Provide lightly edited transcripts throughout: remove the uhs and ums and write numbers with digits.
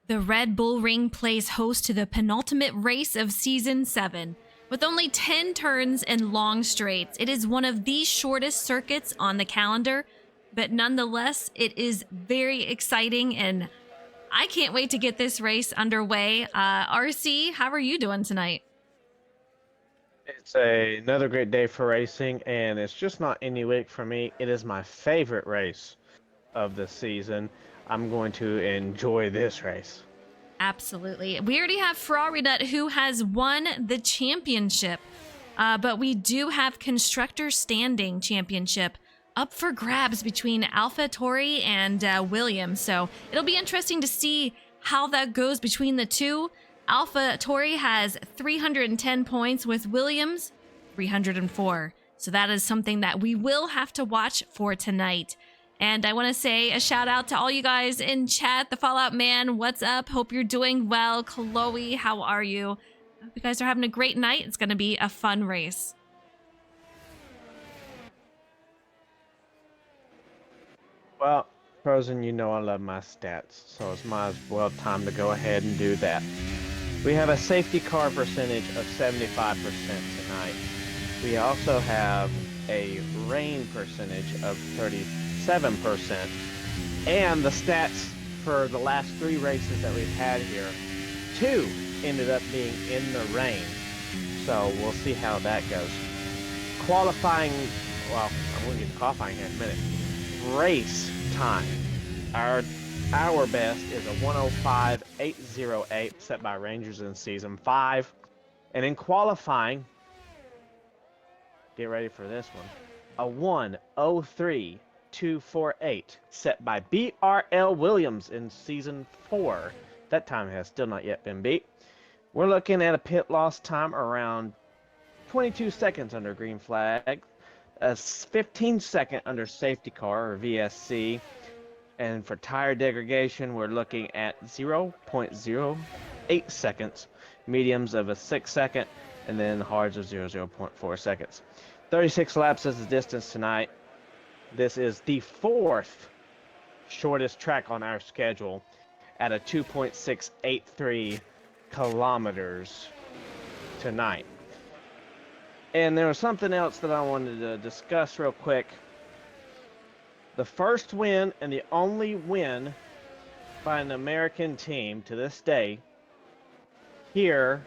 The Red Bull Ring plays host to the penultimate race of Season 7. With only 10 turns and long straights, it is one of the shortest circuits on the calendar, but nonetheless, it is very exciting, and I can't wait to get this race underway. RC, how are you doing tonight? It's another great day for racing, and it's just not any week for me. It is my favorite race of the season. I'm going to enjoy this race. Absolutely. We already have Ferrari Nut, who has won the championship, but we do have Constructor Standing Championship up for grabs between AlphaTauri and Williams. So it'll be interesting to see how that goes between the two. AlphaTauri has 310 points with Williams 304. So that is something that we will have to watch for tonight. And I want to say a shout out to all you guys in chat. The Fallout Man, what's up? Hope you're doing well. Chloe, how are you? Hope you guys are having a great night. It's going to be a fun race. Well, Frozen, you know I love my stats, so it's might as well time to go ahead and do that. We have a safety car percentage of 75% tonight. We also have a rain percentage of 37%. And the stats for the last 3 races that we've had here, 2 ended up being in the rain. So we'll see how that goes. Qualifying, well, I'm going to get to qualifying here in a minute. Race time. Our best is a 105.808 set by Rangers in Season 5. And in qualifying, get ready for this one, a 1:03.248 set by BRL Williams in Season 4. That time has still not yet been beat. We're looking at a pit loss time around 22 seconds under green flag, a 15-second under safety car or VSC, and for tire degradation we're looking at 0.08 seconds, mediums of a 6-second, and then hards of 0.4 seconds. 36 laps is the distance tonight. This is the 4th shortest track on our schedule at a 2.683 kilometers tonight. And there was something else that I wanted to discuss real quick. The first win and the only win by an American team to this day here,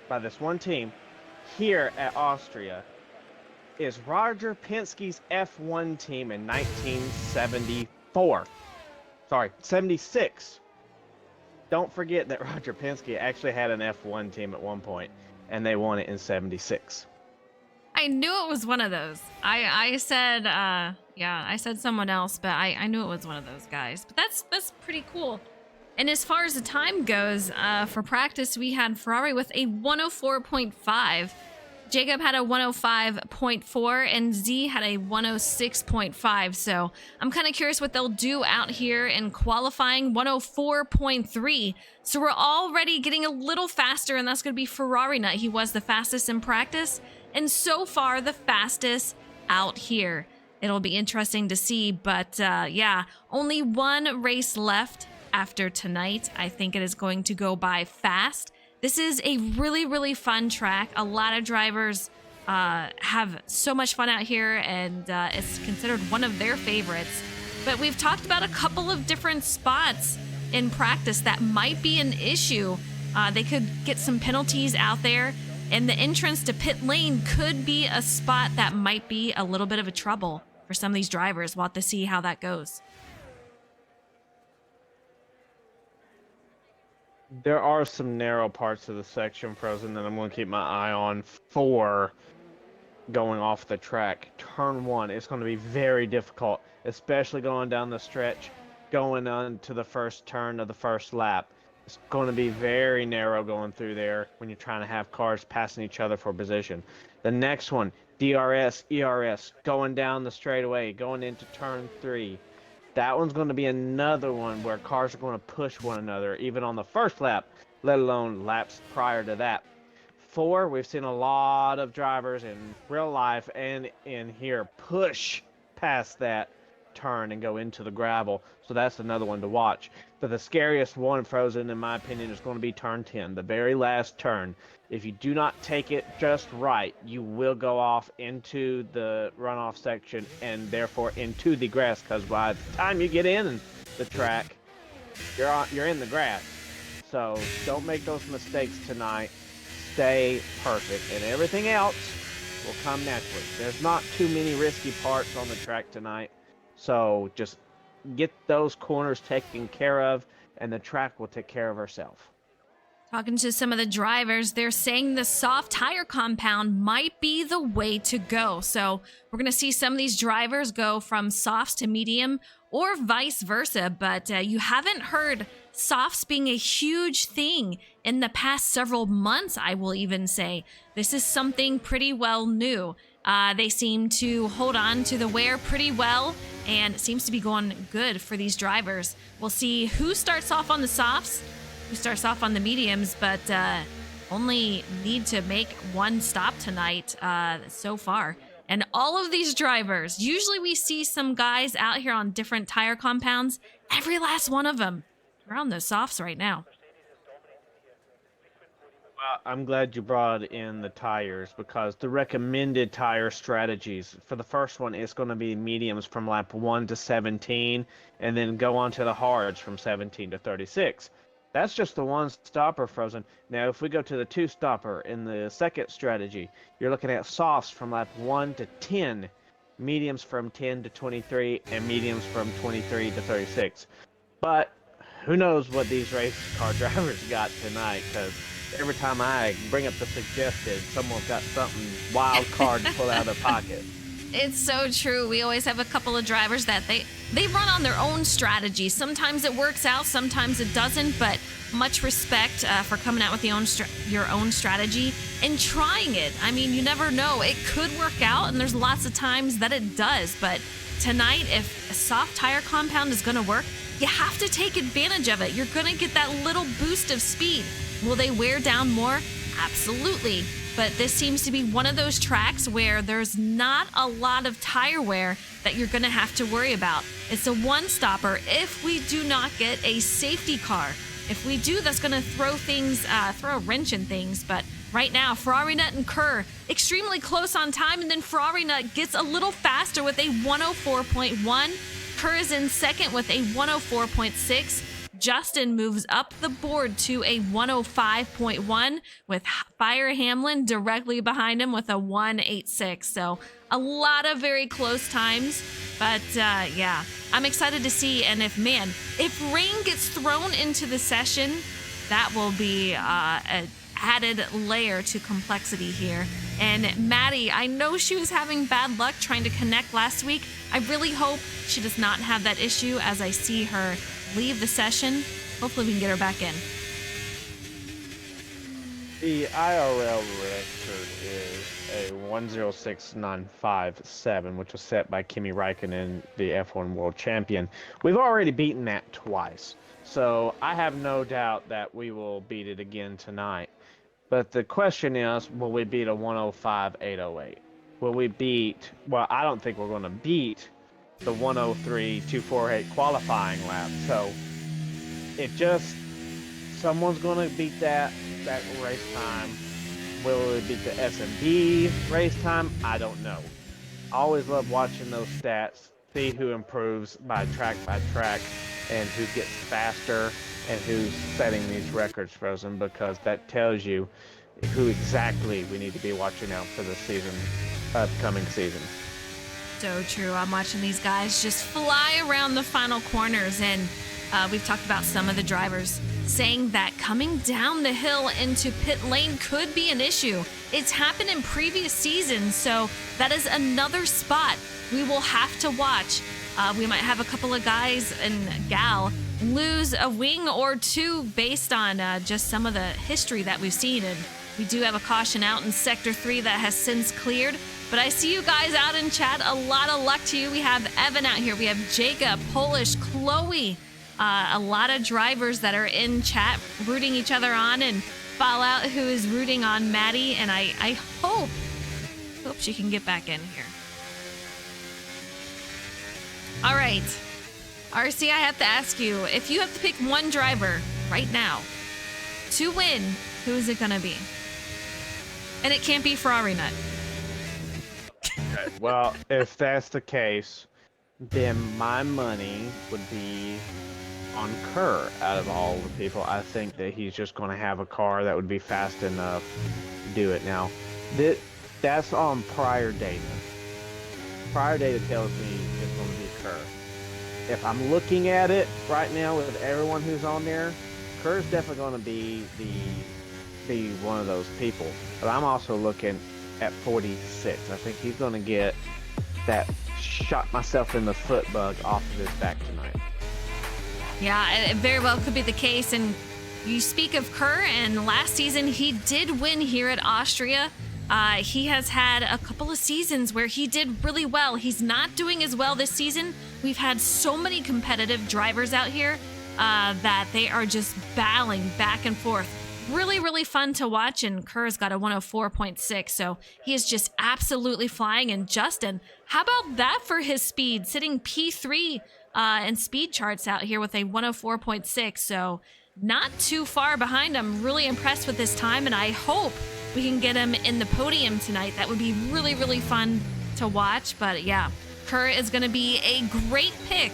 by this one team, here at Austria, is Roger Penske's F1 team in 1974. Sorry, 76. Don't forget that Roger Penske actually had an F1 team at one point, and they won it in 76. I knew it was one of those. I said, I said someone else, but I knew it was one of those guys. But that's pretty cool. And as far as the time goes, for practice, we had Ferrari with a 104.5. Jacob had a 105.4 and Z had a 106.5. So I'm kind of curious what they'll do out here in qualifying. 104.3. So we're already getting a little faster, and that's going to be Ferrari Nut. He was the fastest in practice, and so far the fastest out here. It'll be interesting to see, but yeah, only one race left after tonight. I think it is going to go by fast. This is a really, really fun track. A lot of drivers have so much fun out here, and it's considered one of their favorites. But we've talked about a couple of different spots in practice that might be an issue. They could get some penalties out there, and the entrance to pit lane could be a spot that might be a little bit of a trouble for some of these drivers. We'll have to see how that goes. There are some narrow parts of the section, Frozen, that I'm going to keep my eye on for going off the track. Turn 1 is going to be very difficult, especially going down the stretch, going on to the first turn of the first lap. It's going to be very narrow going through there when you're trying to have cars passing each other for position. The next one, DRS, ERS, going down the straightaway, going into turn 3. That one's going to be another one where cars are going to push one another, even on the first lap, let alone laps prior to that. 4, we've seen a lot of drivers in real life and in here push past that turn and go into the gravel. So that's another one to watch. But the scariest one, Frozen, in my opinion, is going to be turn 10, the very last turn. If you do not take it just right, you will go off into the runoff section and therefore into the grass, because by the time you get in the track, you're in the grass. So don't make those mistakes tonight. Stay perfect, and everything else will come naturally. There's not too many risky parts on the track tonight. So just get those corners taken care of, and the track will take care of herself. Talking to some of the drivers, they're saying the soft tire compound might be the way to go. So we're going to see some of these drivers go from softs to medium or vice versa. But you haven't heard softs being a huge thing in the past several months, I will even say. This is something pretty well new. They seem to hold on to the wear pretty well, and it seems to be going good for these drivers. We'll see who starts off on the softs, who starts off on the mediums, but only need to make one stop tonight so far. And all of these drivers, usually we see some guys out here on different tire compounds. Every last one of them are on those softs right now. Well, I'm glad you brought in the tires, because the recommended tire strategies for the first one is going to be mediums from lap 1 to 17, and then go on to the hards from 17 to 36. That's just the one stopper, Frozen. Now, if we go to the two stopper in the second strategy, you're looking at softs from lap 1 to 10, mediums from 10 to 23, and mediums from 23 to 36. But who knows what these race car drivers got tonight, because every time I bring up the suggested, someone's got something wild card to pull out of their pocket. It's so true. We always have a couple of drivers that they run on their own strategy. Sometimes it works out, sometimes it doesn't, but much respect for coming out with your own strategy and trying it. I mean, you never know. It could work out, and there's lots of times that it does, but tonight, if a soft tire compound is going to work, you have to take advantage of it. You're going to get that little boost of speed. Will they wear down more? Absolutely. But this seems to be one of those tracks where there's not a lot of tire wear that you're going to have to worry about. It's a one-stopper if we do not get a safety car. If we do, that's going to throw a wrench in things. But right now, Ferrari Nut and Kerr extremely close on time, and then Ferrari Nut gets a little faster with a 104.1. Kerr is in second with a 104.6. Justin moves up the board to a 105.1 with Fire Hamlin directly behind him with a 186. So a lot of very close times, but yeah, I'm excited to see. And if rain gets thrown into the session, that will be an added layer to complexity here. And Maddie, I know she was having bad luck trying to connect last week. I really hope she does not have that issue as I see her leave the session. Hopefully we can get her back in. The IRL record is a 106.957, which was set by Kimi Räikkönen, the F1 World Champion. We've already beaten that twice, so I have no doubt that we will beat it again tonight. But the question is, will we beat a 105.808? will we beat? Well, I don't think we're going to beat the 103.248 qualifying lap. So it just someone's going to beat that race time. Will it beat the S&B race time? I don't know. I always love watching those stats, see who improves by track, and who gets faster and who's setting these records, Frozen, because that tells you who exactly we need to be watching out for the upcoming season. So true. I'm watching these guys just fly around the final corners, and we've talked about some of the drivers saying that coming down the hill into pit lane could be an issue. It's happened in previous seasons, so that is another spot we will have to watch. We might have a couple of guys and gal lose a wing or two based on just some of the history that we've seen. And we do have a caution out in Sector 3 that has since cleared. But I see you guys out in chat. A lot of luck to you. We have Evan out here. We have Jacob, Polish, Chloe. A lot of drivers that are in chat rooting each other on, and Fallout, who is rooting on Maddie. And I hope she can get back in here. All right. RC, I have to ask you, if you have to pick one driver right now to win, who is it going to be? And it can't be Ferrari Nut. Okay, well, if that's the case, then my money would be on Kerr out of all the people. I think that he's just going to have a car that would be fast enough to do it. Now, that's on prior data. Prior data tells me it's going to be Kerr. If I'm looking at it right now with everyone who's on there, Kerr's definitely going to be one of those people. But I'm also looking at 46. I think he's going to get that shot myself in the foot bug off of his back tonight. Yeah, it very well could be the case. And you speak of Kerr, and last season he did win here at Austria. He has had a couple of seasons where he did really well. He's not doing as well this season. We've had so many competitive drivers out here that they are just battling back and forth. Really, really fun to watch, and Kerr's got a 104.6, so he is just absolutely flying. And Justin, how about that for his speed? Sitting P3 in speed charts out here with a 104.6, so not too far behind. I'm really impressed with this time, and I hope we can get him in the podium tonight. That would be really, really fun to watch. But yeah, Kerr is going to be a great pick.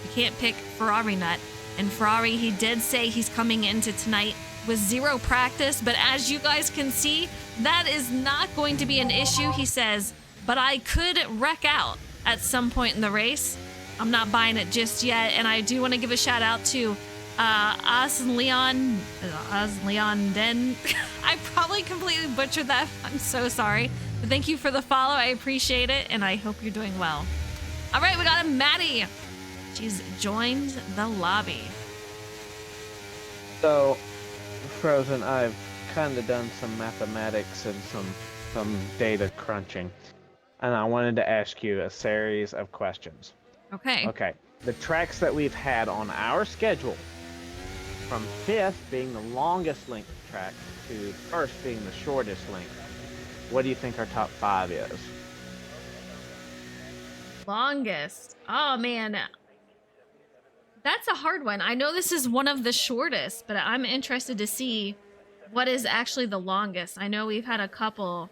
You can't pick Ferrari Nut. And Ferrari, he did say he's coming into tonight with zero practice, but as you guys can see, that is not going to be an issue. He says, but I could wreck out at some point in the race. I'm not buying it just yet. And I do want to give a shout out to Leon Den. I probably completely butchered that. I'm so sorry. But thank you for the follow. I appreciate it, and I hope you're doing well. All right, we got a Maddie. She's joined the lobby. So, Frozen, I've kind of done some mathematics and some data crunching, and I wanted to ask you a series of questions. Okay. Okay. The tracks that we've had on our schedule, from 5th being the longest length track to 1st being the shortest length, what do you think our top 5 is? Longest. Oh, man. That's a hard one. I know this is one of the shortest, but I'm interested to see what is actually the longest. I know we've had a couple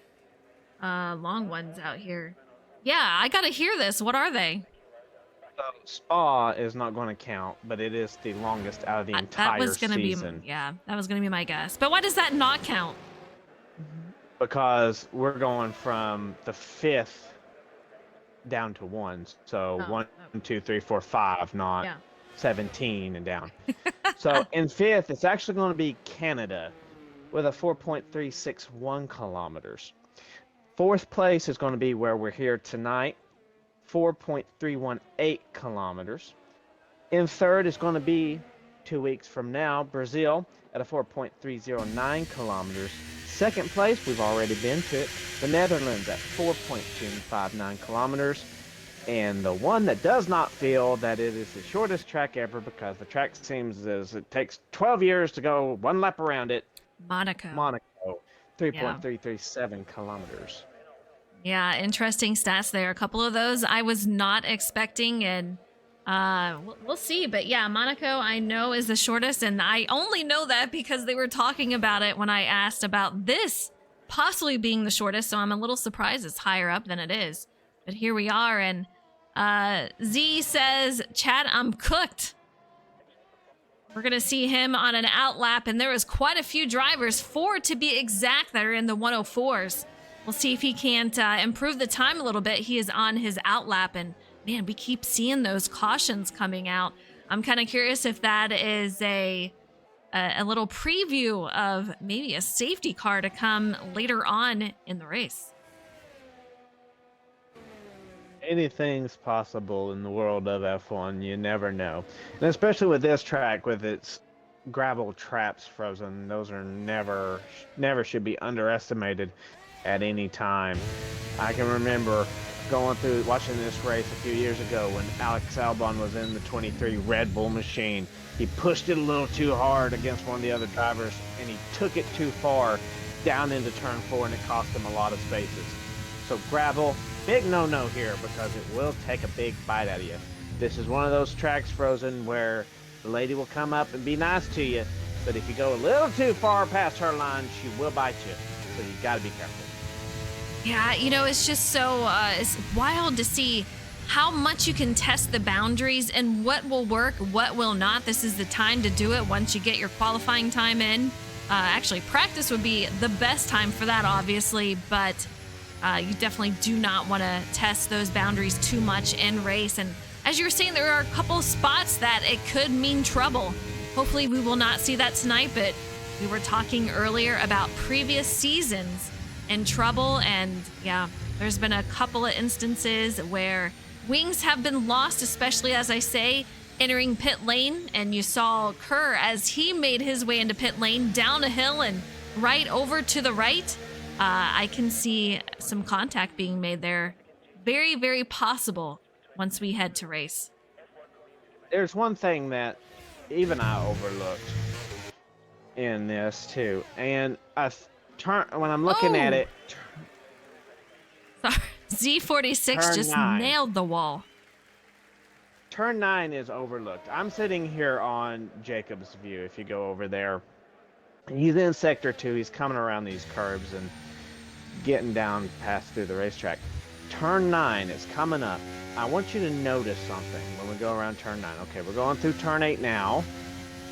long ones out here. Yeah, I gotta hear this. What are they? Spa is not going to count, but it is the longest out of the entire season. That was gonna be my guess. But why does that not count? Because we're going from the 5th down to 1. So 1, 2, 3, 4, 5, not 17 and down. So in 5th, it's actually going to be Canada with a 4.361 kilometers. 4th place is going to be where we're here tonight, 4.318 kilometers. In 3rd is going to be 2 weeks from now, Brazil at a 4.309 kilometers. 2nd place, we've already been to it, the Netherlands at 4.259 kilometers. And the one that does not feel that it is the shortest track ever, because the track seems as it takes 12 years to go one lap around it. Monaco, 3.337 kilometers. Yeah, interesting stats there. A couple of those I was not expecting, and we'll see. But yeah, Monaco I know is the shortest, and I only know that because they were talking about it when I asked about this possibly being the shortest. So I'm a little surprised it's higher up than it is. But here we are, and Z says, "Chad, I'm cooked." We're going to see him on an outlap, and there is quite a few drivers, 4 to be exact, that are in the 104s. We'll see if he can't improve the time a little bit. He is on his outlap, and man, we keep seeing those cautions coming out. I'm kind of curious if that is a little preview of maybe a safety car to come later on in the race. Anything's possible in the world of F1. You never know, and especially with this track with its gravel traps frozen, those are never should be underestimated at any time. I can remember watching this race a few years ago when Alex Albon was in the 23 Red Bull machine. He pushed it a little too hard against one of the other drivers, and he took it too far down into turn 4, and it cost him a lot of spaces. So gravel, big no-no here, because it will take a big bite out of you. This is one of those tracks frozen where the lady will come up and be nice to you, but if you go a little too far past her line, she will bite you. So you got to be careful. Yeah, you know, it's just so it's wild to see how much you can test the boundaries and what will work, what will not. This is the time to do it once you get your qualifying time in. Actually, practice would be the best time for that, obviously, but you definitely do not want to test those boundaries too much in race. And as you were saying, there are a couple spots that it could mean trouble. Hopefully we will not see that tonight, but we were talking earlier about previous seasons and trouble, and yeah, there's been a couple of instances where wings have been lost, especially, as I say, entering pit lane. And you saw Kerr as he made his way into pit lane, down a hill and right over to the right. I can see some contact being made there. Very, very possible once we head to race. There's one thing that even I overlooked in this too, and when I'm looking at it. Sorry, Z46 just 9. nailed the wall. Turn 9 is overlooked. I'm sitting here on Jacob's view. If you go over there, he's in sector 2. He's coming around these curves and getting down past through the racetrack. Turn 9 is coming up. I want you to notice something when we go around turn 9. Okay, we're going through turn 8 now,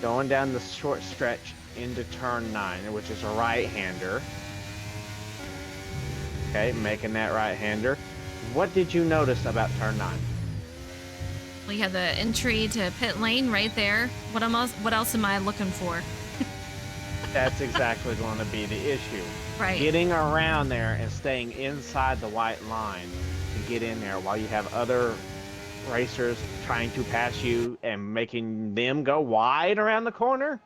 going down the short stretch into turn 9, which is a right-hander. Okay, making that right-hander. What did you notice about turn 9? We have the entry to pit lane right there. What else am I looking for? That's exactly going to be the issue. Right. Getting around there and staying inside the white line to get in there while you have other racers trying to pass you and making them go wide around the corner.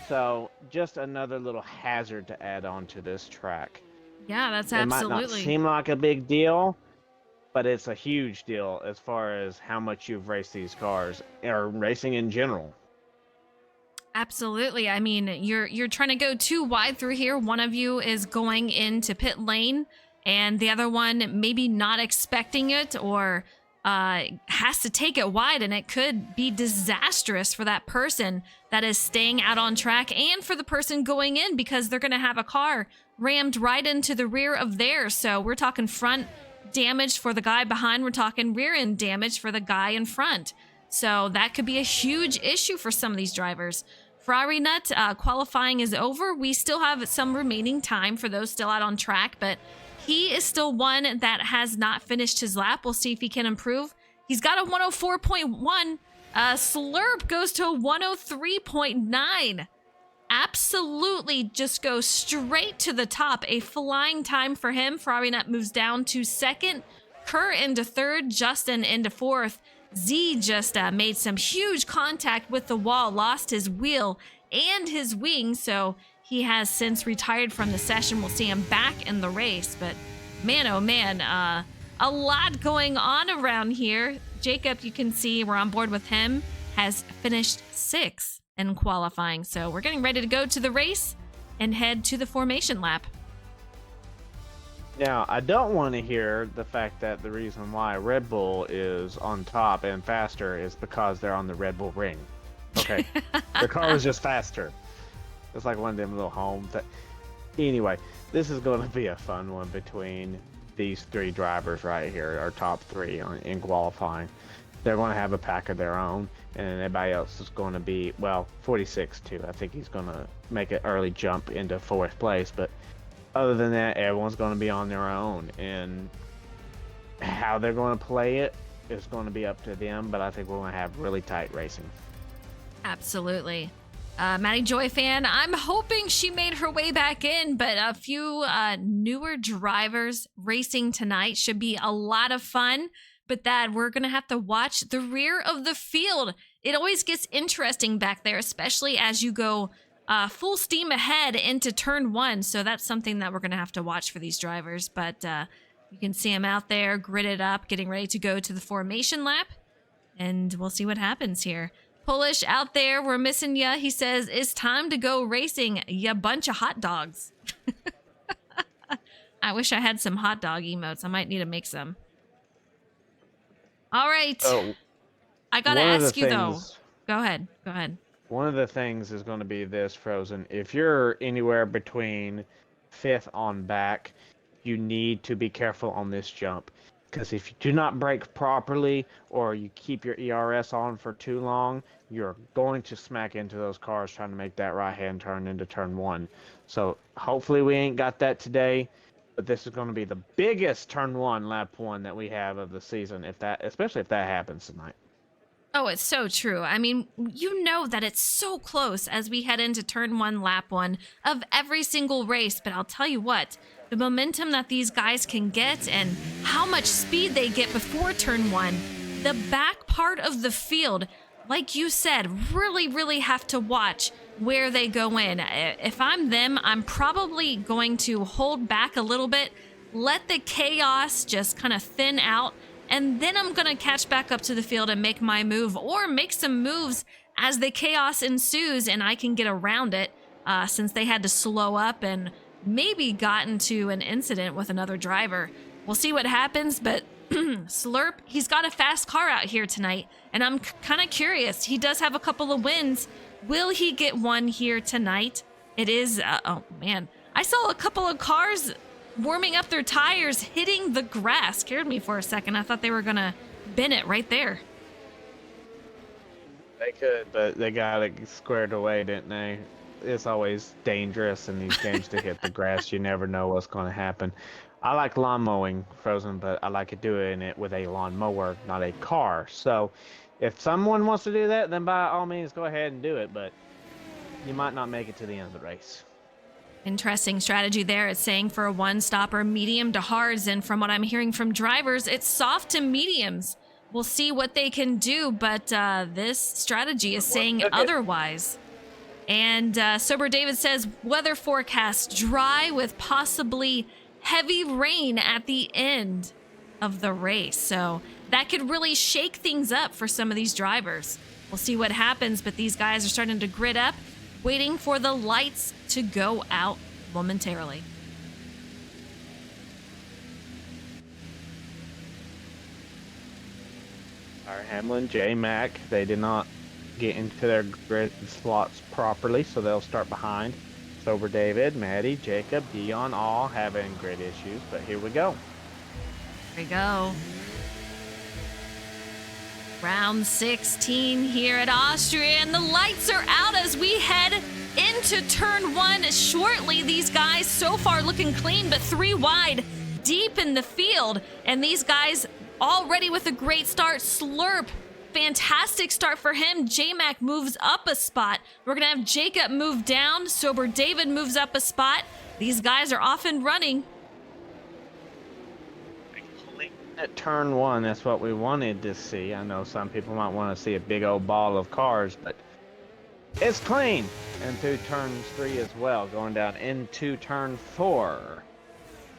So just another little hazard to add on to this track. Yeah, that's It absolutely. might not seem like a big deal, but it's a huge deal as far as how much you've raced these cars or racing in general. Absolutely. I mean, you're trying to go too wide through here. One of you is going into pit lane, and the other one maybe not expecting it, or has to take it wide, and it could be disastrous for that person that is staying out on track and for the person going in, because they're going to have a car rammed right into the rear of theirs. So we're talking front damage for the guy behind. We're talking rear end damage for the guy in front. So that could be a huge issue for some of these drivers. Ferrari Nut, qualifying is over. We still have some remaining time for those still out on track, but he is still one that has not finished his lap. We'll see if he can improve. He's got a 104.1. Slurp goes to a 103.9. Absolutely just goes straight to the top. A flying time for him. Ferrari Nut moves down to second. Kerr into third. Justin into fourth. Z just made some huge contact with the wall, lost his wheel and his wing, so he has since retired from the session. We'll see him back in the race, but man, oh man, a lot going on around here. Jacob, you can see we're on board with him, has finished 6th in qualifying, so we're getting ready to go to the race and head to the formation lap. Now, I don't want to hear the fact that the reason why Red Bull is on top and faster is because they're on the Red Bull ring. Okay. Their car was just faster. It's like one of them little homes that. Anyway, this is going to be a fun one between these three drivers right here, our top three in qualifying. They're going to have a pack of their own, and everybody else is going to be, well, 46 too. I think he's going to make an early jump into fourth place, but other than that, everyone's going to be on their own, and how they're going to play it is going to be up to them, but I think we're going to have really tight racing. Absolutely. Maddie Joy fan, I'm hoping she made her way back in, but a few newer drivers racing tonight should be a lot of fun. But that we're going to have to watch the rear of the field. It always gets interesting back there, especially as you go full steam ahead into turn one. So that's something that we're going to have to watch for these drivers. But you can see them out there gridded up, getting ready to go to the formation lap. And we'll see what happens here. Polish out there, we're missing ya. He says, it's time to go racing, ya bunch of hot dogs. I wish I had some hot dog emotes. I might need to make some. All right. So, I got to ask you, though. Go ahead. Go ahead. One of the things is going to be this, Frozen. If you're anywhere between fifth on back, you need to be careful on this jump. Because if you do not brake properly or you keep your ERS on for too long, you're going to smack into those cars trying to make that right-hand turn into turn one. So hopefully we ain't got that today, but this is going to be the biggest turn one, lap one that we have of the season, especially if that happens tonight. Oh, it's so true. I mean, you know that it's so close as we head into turn one, lap one of every single race. But I'll tell you what, the momentum that these guys can get and how much speed they get before turn one, the back part of the field, like you said, really, really have to watch where they go in. If I'm them, I'm probably going to hold back a little bit, let the chaos just kind of thin out, and then I'm going to catch back up to the field and make my move or make some moves as the chaos ensues and I can get around it since they had to slow up and maybe got into an incident with another driver. We'll see what happens, but Slurp, he's got a fast car out here tonight, and I'm kind of curious. He does have a couple of wins. Will he get one here tonight? It is, oh man, I saw a couple of cars warming up their tires, hitting the grass. Scared me for a second. I thought they were going to bin it right there. They could, but they got it squared away, didn't they? It's always dangerous in these games to hit the grass. You never know what's going to happen. I like lawn mowing, Frozen, but I like doing it with a lawn mower, not a car. So if someone wants to do that, then by all means, go ahead and do it. But you might not make it to the end of the race. Interesting strategy there. It's saying for a one-stopper, medium to hards. And from what I'm hearing from drivers, it's soft to mediums. We'll see what they can do, but this strategy is saying otherwise. And Sober David says, weather forecast, dry with possibly heavy rain at the end of the race. So that could really shake things up for some of these drivers. We'll see what happens, but these guys are starting to grid up, waiting for the lights to go out momentarily. Our Hamlin, J-Mac, they did not get into their grid slots properly, so they'll start behind. Sober David, Maddie, Jacob, Dion, all having grid issues, but here we go. Here we go. Round 16 here at Austria, and the lights are out as we head into turn one shortly. These guys so far looking clean, but three wide, deep in the field, and these guys already with a great start. Slurp, fantastic start for him. J-Mac moves up a spot. We're gonna have Jacob move down. Sober David moves up a spot. These guys are off and running. At turn one, that's what we wanted to see. I know some people might want to see a big old ball of cars, but it's clean. And through turns three as well, going down into turn four.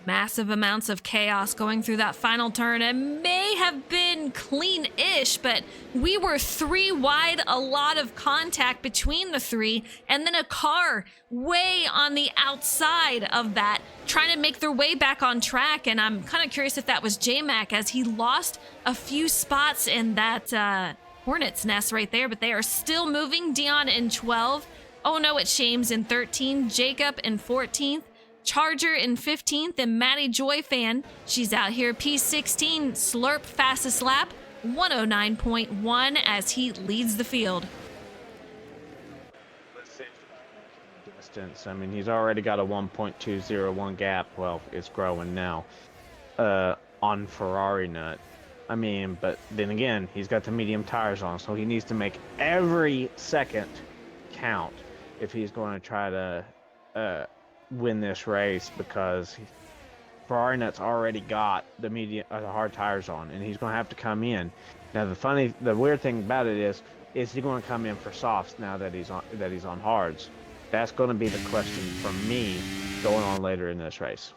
Massive amounts of chaos going through that final turn. It may have been clean-ish, but we were 3 wide, a lot of contact between the 3, and then a car way on the outside of that, trying to make their way back on track. And I'm kind of curious if that was J-Mac, as he lost a few spots in that hornet's nest right there, but they are still moving. Dion in 12. Oh no, it's Shames in 13. Jacob in 14th. Charger in 15th, and Maddie Joy Fan, she's out here P16. Slurp fastest lap, 109.1 as he leads the field. Distance. I mean, he's already got a 1.201 gap. Well, it's growing now on Ferrari Nut. I mean, but then again, he's got the medium tires on, so he needs to make every second count if he's going to try to win this race, because Ferrari Nut's already got the hard tires on, and he's going to have to come in. Now the weird thing about it is he going to come in for softs now that he's on hards? That's going to be the question from me going on later in this race.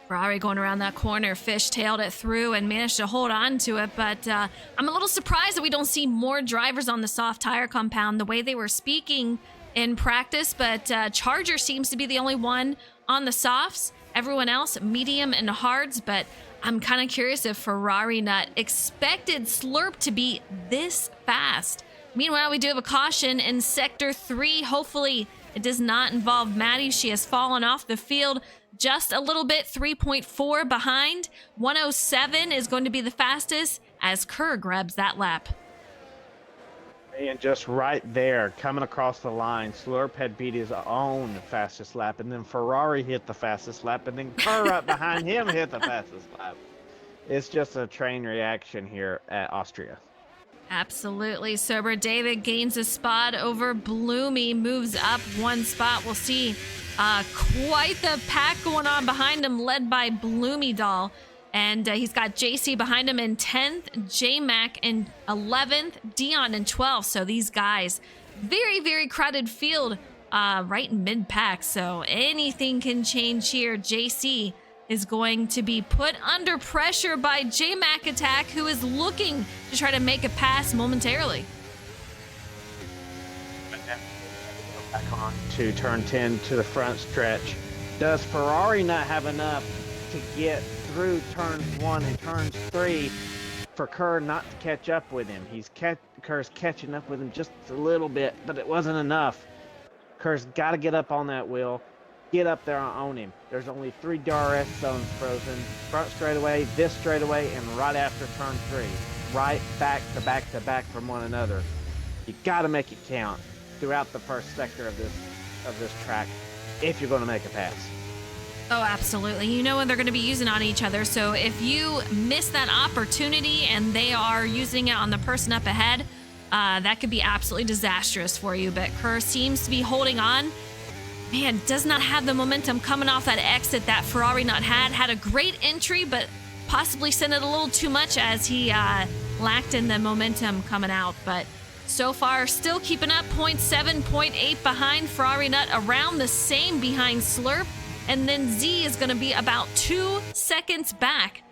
Ferrari going around that corner, fishtailed it through and managed to hold on to it, but I'm a little surprised that we don't see more drivers on the soft tire compound the way they were speaking in practice, but Charger seems to be the only one on the softs. Everyone else medium and hards, but I'm kind of curious if Ferrari Nut expected Slurp to be this fast. Meanwhile, we do have a caution in Sector 3. Hopefully it does not involve Maddie. She has fallen off the field just a little bit, 3.4 behind. 107 is going to be the fastest as Kerr grabs that lap. And just right there, coming across the line, Slurp had beat his own fastest lap, and then Ferrari hit the fastest lap, and then Kerr right behind him hit the fastest lap. It's just a train reaction here at Austria. Absolutely. Sober David gains a spot over Bloomy, moves up 1 spot. We'll see quite the pack going on behind him, led by Bloomy Doll. And he's got JC behind him in 10th, J-Mac in 11th, Dion in 12th. So these guys, very, very crowded field right in mid-pack. So anything can change here. JC is going to be put under pressure by J-Mac Attack, who is looking to try to make a pass momentarily. Back on to turn 10 to the front stretch. Does Ferrari not have enough to get through turns 1 and turns 3 for Kerr not to catch up with him? Kerr's catching up with him just a little bit, but it wasn't enough. Kerr's got to get up on that wheel, get up there on him. There's only 3 DRS zones frozen: front straightaway, this straightaway, and right after turn 3. Right back to back to back from one another. You got to make it count throughout the first sector of this track if you're going to make a pass. Oh, absolutely. You know when they're going to be using on each other. So if you miss that opportunity and they are using it on the person up ahead, that could be absolutely disastrous for you. But Kerr seems to be holding on. Man, does not have the momentum coming off that exit that Ferrari Nut had a great entry, but possibly sent it a little too much as he lacked in the momentum coming out. But so far, still keeping up, 0.7, 0.8 behind Ferrari Nut, around the same behind Slurp. And then Z is going to be about 2 seconds back.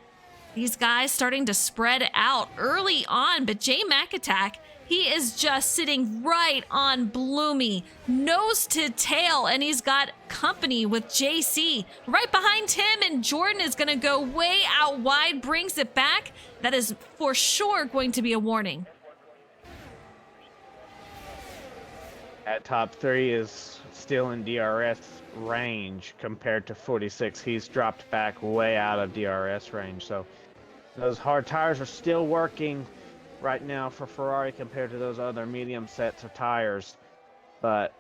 These guys starting to spread out early on, but J-Mac Attack, he is just sitting right on Bloomy, nose to tail, and he's got company with JC. Right behind him, and Jordan is going to go way out wide, brings it back. That is for sure going to be a warning. At top 3 is still in DRS range compared to 46. He's dropped back way out of DRS range. So those hard tires are still working right now for Ferrari compared to those other medium sets of tires. But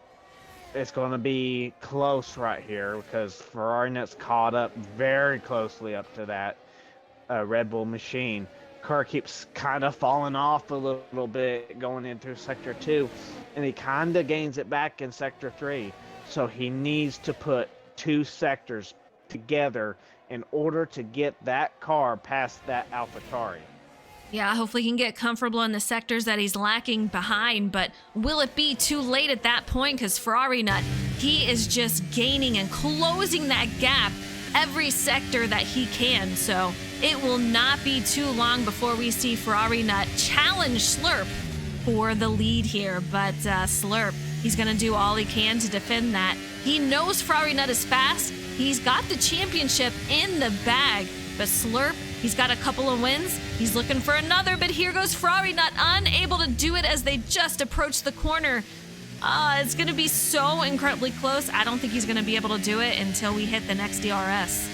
it's going to be close right here because Ferrari Nut's caught up very closely up to that Red Bull machine. Kerr keeps kind of falling off a little bit going into Sector 2, and he kind of gains it back in Sector 3. So he needs to put 2 sectors together in order to get that car past that AlphaTauri. Yeah, hopefully he can get comfortable in the sectors that he's lacking behind, but will it be too late at that point? Because Ferrari Nut, he is just gaining and closing that gap every sector that he can. So it will not be too long before we see Ferrari Nut challenge Slurp for the lead here. But Slurp, he's going to do all he can to defend that. He knows Ferrari Nut is fast. He's got the championship in the bag. But Slurp, he's got a couple of wins. He's looking for another, but here goes Ferrari Nut, unable to do it as they just approach the corner. It's going to be so incredibly close. I don't think he's going to be able to do it until we hit the next DRS.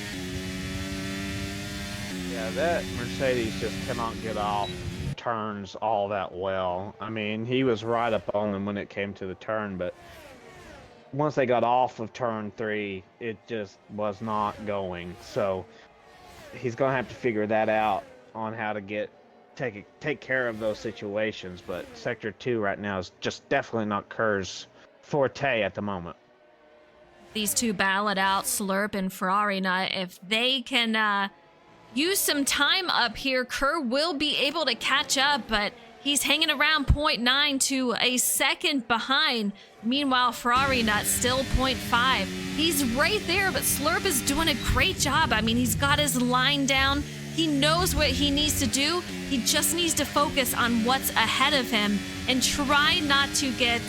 Yeah, that Mercedes just cannot get off turns all that well. I mean, he was right up on them when it came to the turn, but once they got off of turn 3, it just was not going. So he's going to have to figure that out on how to take care of those situations. But Sector 2 right now is just definitely not Kerr's forte at the moment. These two battle it out, Slurp and Ferrari Nut. If they can use some time up here, Kerr will be able to catch up, but he's hanging around 0.9 to a second behind. Meanwhile, Ferrari Nut still 0.5. He's right there, but Slurp is doing a great job. I mean, he's got his line down. He knows what he needs to do. He just needs to focus on what's ahead of him and try not to get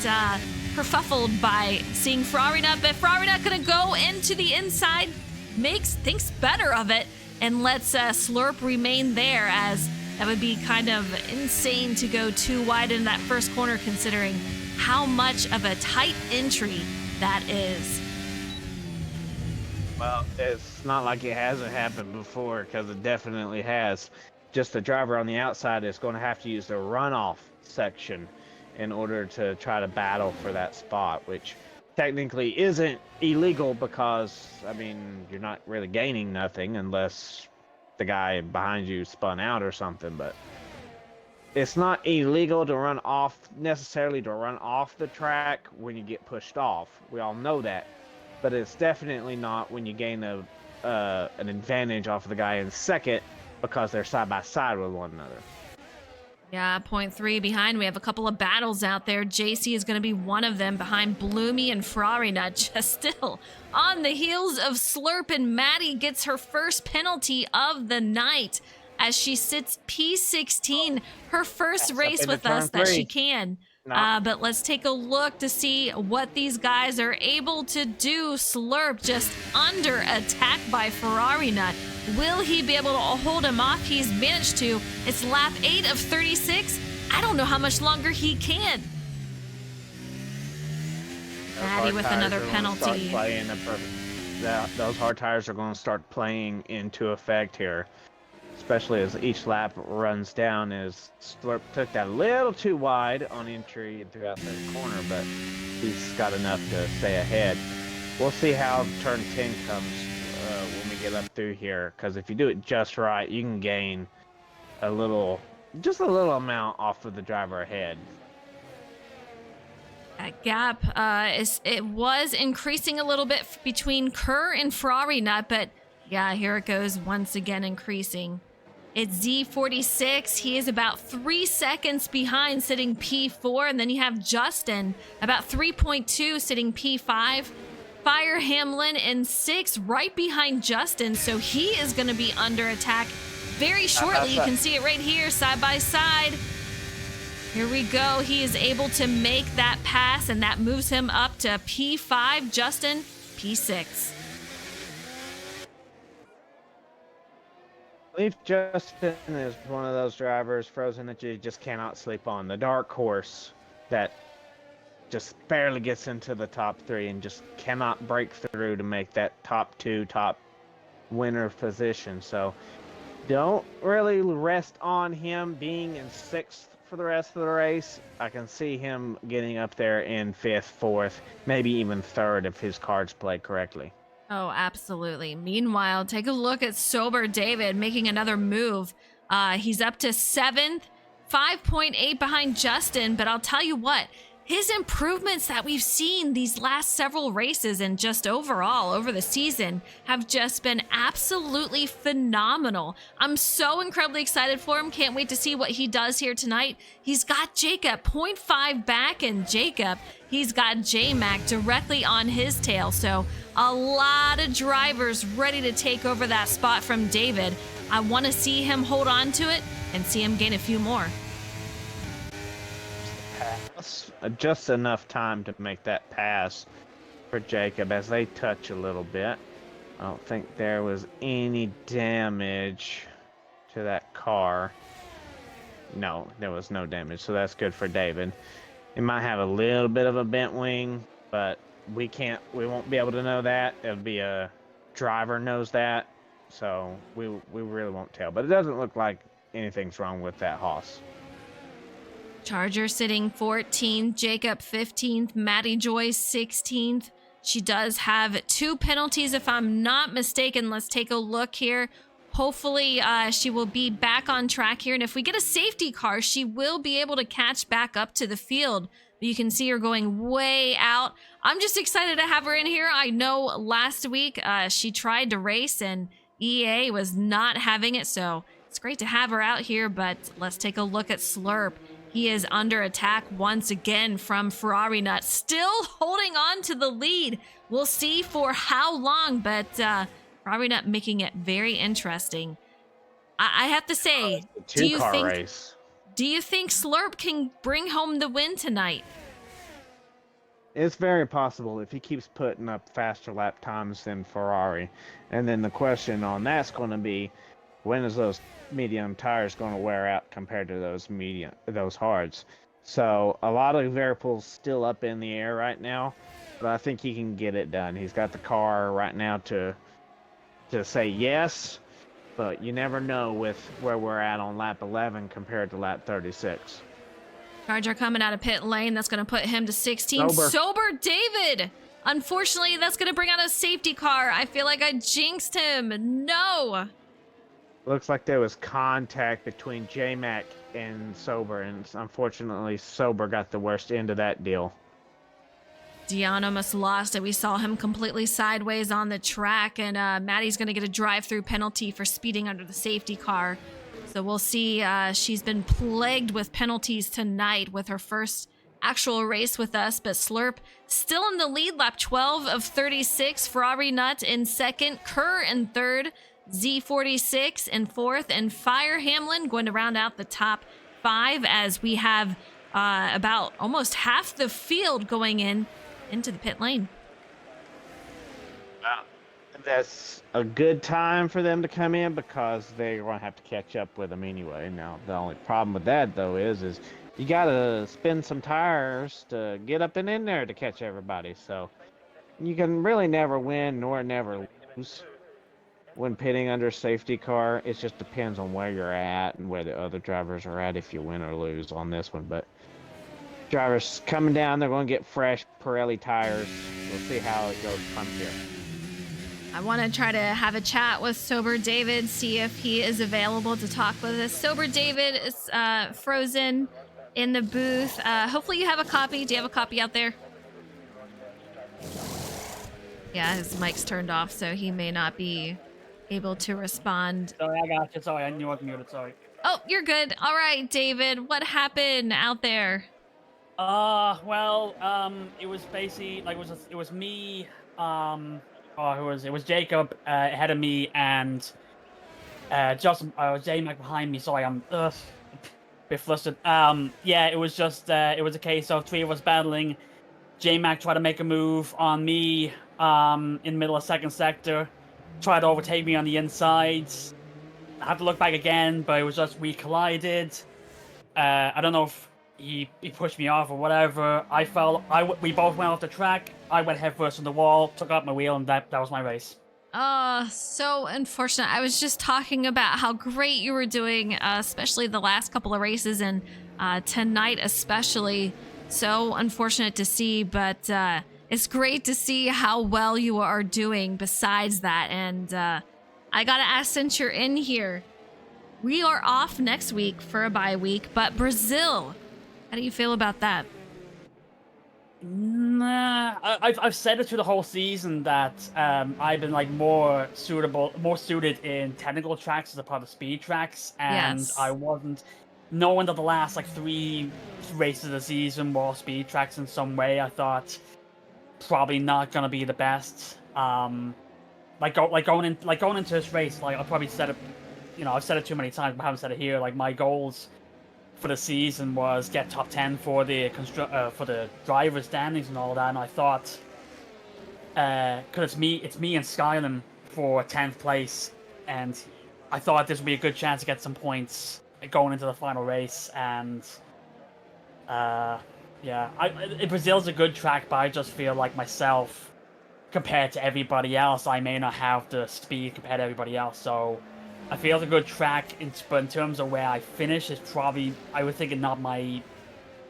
kerfuffled by seeing Ferrari Nut. But Ferrari Nut gonna go into the inside, thinks better of it, and lets Slurp remain there, as that would be kind of insane to go too wide in that first corner considering how much of a tight entry that is. Well, it's not like it hasn't happened before, because it definitely has. Just the driver on the outside is going to have to use the runoff section in order to try to battle for that spot, which technically isn't illegal because, I mean, you're not really gaining nothing unless the guy behind you spun out or something. But it's not illegal to necessarily run off the track when you get pushed off. We all know that. But it's definitely not when you gain an advantage off of the guy in second because they're side by side with one another. Yeah, 0.3 behind. We have a couple of battles out there. JC is going to be one of them behind Bloomy and Ferrari Nut, just still on the heels of Slurp, and Maddie gets her first penalty of the night as she sits P16, her first race with us that she can. But let's take a look to see what these guys are able to do. Slurp just under attack by Ferrari Nut. Will he be able to hold him off? He's managed to. It's lap 8 of 36. I don't know how much longer he can. Maddie with another penalty. Those hard tires are going to start playing into effect here, especially as each lap runs down, as Slurp took that a little too wide on entry throughout the corner, but he's got enough to stay ahead. We'll see how turn 10 comes when we get up through here, because if you do it just right, you can gain just a little amount off of the driver ahead. That gap it was increasing a little bit between Kerr and Ferrari Nut, but yeah, here it goes once again increasing. It's Z46. He is about 3 seconds behind, sitting P4. And then you have Justin, about 3.2, sitting P5. Fire Hamlin in 6, right behind Justin. So he is going to be under attack very shortly. You can see it right here, side by side. Here we go. He is able to make that pass, and that moves him up to P5. Justin, P6. I believe Justin is one of those drivers, Frozen, that you just cannot sleep on. The dark horse that just barely gets into the top 3 and just cannot break through to make that top 2, top winner position. So don't really rest on him being in 6th for the rest of the race. I can see him getting up there in 5th, 4th, maybe even 3rd if his cards play correctly. Oh, absolutely. Meanwhile, take a look at Sober David making another move. He's up to 7th, 5.8 behind Justin, but I'll tell you what, his improvements that we've seen these last several races and just overall over the season have just been absolutely phenomenal. I'm so incredibly excited for him. Can't wait to see what he does here tonight. He's got Jacob 0.5 back, and Jacob, he's got J-Mac directly on his tail. So a lot of drivers ready to take over that spot from David. I want to see him hold on to it and see him gain a few more. Just enough time to make that pass for Jacob as they touch a little bit. I don't think there was any damage to that car. No, there was no damage, so that's good for David. It might have a little bit of a bent wing, but we won't be able to know that. It'll be a driver knows that, so we really won't tell. But it doesn't look like anything's wrong with that Haas. Charger sitting 14th, Jacob 15th, Maddie Joy 16th. She does have 2 penalties, if I'm not mistaken. Let's take a look here. Hopefully, she will be back on track here. And if we get a safety car, she will be able to catch back up to the field. But you can see her going way out. I'm just excited to have her in here. I know last week she tried to race and EA was not having it. So it's great to have her out here. But let's take a look at Slurp. He is under attack once again from Ferrari Nut, still holding on to the lead. We'll see for how long, but Ferrari Nut making it very interesting. I have to say, do you think Slurp can bring home the win tonight? It's very possible if he keeps putting up faster lap times than Ferrari. And then the question on that's going to be, when is those medium tires going to wear out compared to those hards? So a lot of variables still up in the air right now, but I think he can get it done. He's got the car right now to say yes, but you never know with where we're at on lap 11 compared to lap 36. Charger coming out of pit lane. That's going to put him to 16. Sober David. Unfortunately, that's going to bring out a safety car. I feel like I jinxed him. No. Looks like there was contact between J-Mac and Sober, and unfortunately, Sober got the worst end of that deal. Dion almost lost it. We saw him completely sideways on the track, and Maddie's going to get a drive-through penalty for speeding under the safety car. So we'll see. She's been plagued with penalties tonight with her first actual race with us, but Slurp still in the lead, lap 12 of 36. Ferrari Nut in second, Kerr in third, Z46 in fourth, and Fire Hamlin going to round out the top 5 as we have about almost half the field going into the pit lane. That's a good time for them to come in because they're going to have to catch up with them anyway. Now, the only problem with that, though, is you got to spin some tires to get up and in there to catch everybody. So you can really never win nor never lose when pitting under safety car. It just depends on where you're at and where the other drivers are at if you win or lose on this one. But drivers coming down, they're going to get fresh Pirelli tires. We'll see how it goes from here. I want to try to have a chat with Sober David, see if he is available to talk with us. Sober David is frozen in the booth. Hopefully you have a copy. Do you have a copy out there? Yeah, his mic's turned off, so he may not be able to respond. Sorry, I got you. Sorry, I knew I was muted. Sorry. Oh, you're good. All right, David, what happened out there? Well, it was basically like it was me. Who was it? It was Jacob ahead of me and Justin. J-Mac behind me. Sorry, I'm a bit flustered. Yeah, it was just it was a case of 3 of us battling. J-Mac tried to make a move on me in the middle of second sector, tried to overtake me on the inside. I had to look back again, but it was just we collided. I don't know if he pushed me off or whatever. I fell. We both went off the track. I went headfirst on the wall, took out my wheel, and that was my race. So unfortunate. I was just talking about how great you were doing, especially the last couple of races, and tonight especially. So unfortunate to see, but it's great to see how well you are doing besides that. And I gotta ask, since you're in here, we are off next week for a bye week, but Brazil, how do you feel about that? Nah, I've said it through the whole season that I've been like more suited in technical tracks as opposed to speed tracks, and I Yes. wasn't knowing that the last like 3 races of the season were all speed tracks in some way. I thought probably not gonna be the best. Going into this race, like I probably said it, I've said it too many times, but I haven't said it here. Like my goals for the season was get top 10 for the for the driver standings and all that, and I thought, because it's me and Skylan for 10th place, and I thought this would be a good chance to get some points going into the final race, and yeah, Brazil's a good track, but I just feel like myself, compared to everybody else, I may not have the speed compared to everybody else, so I feel it's a good track, but in terms of where I finish, it's probably, I would think, not my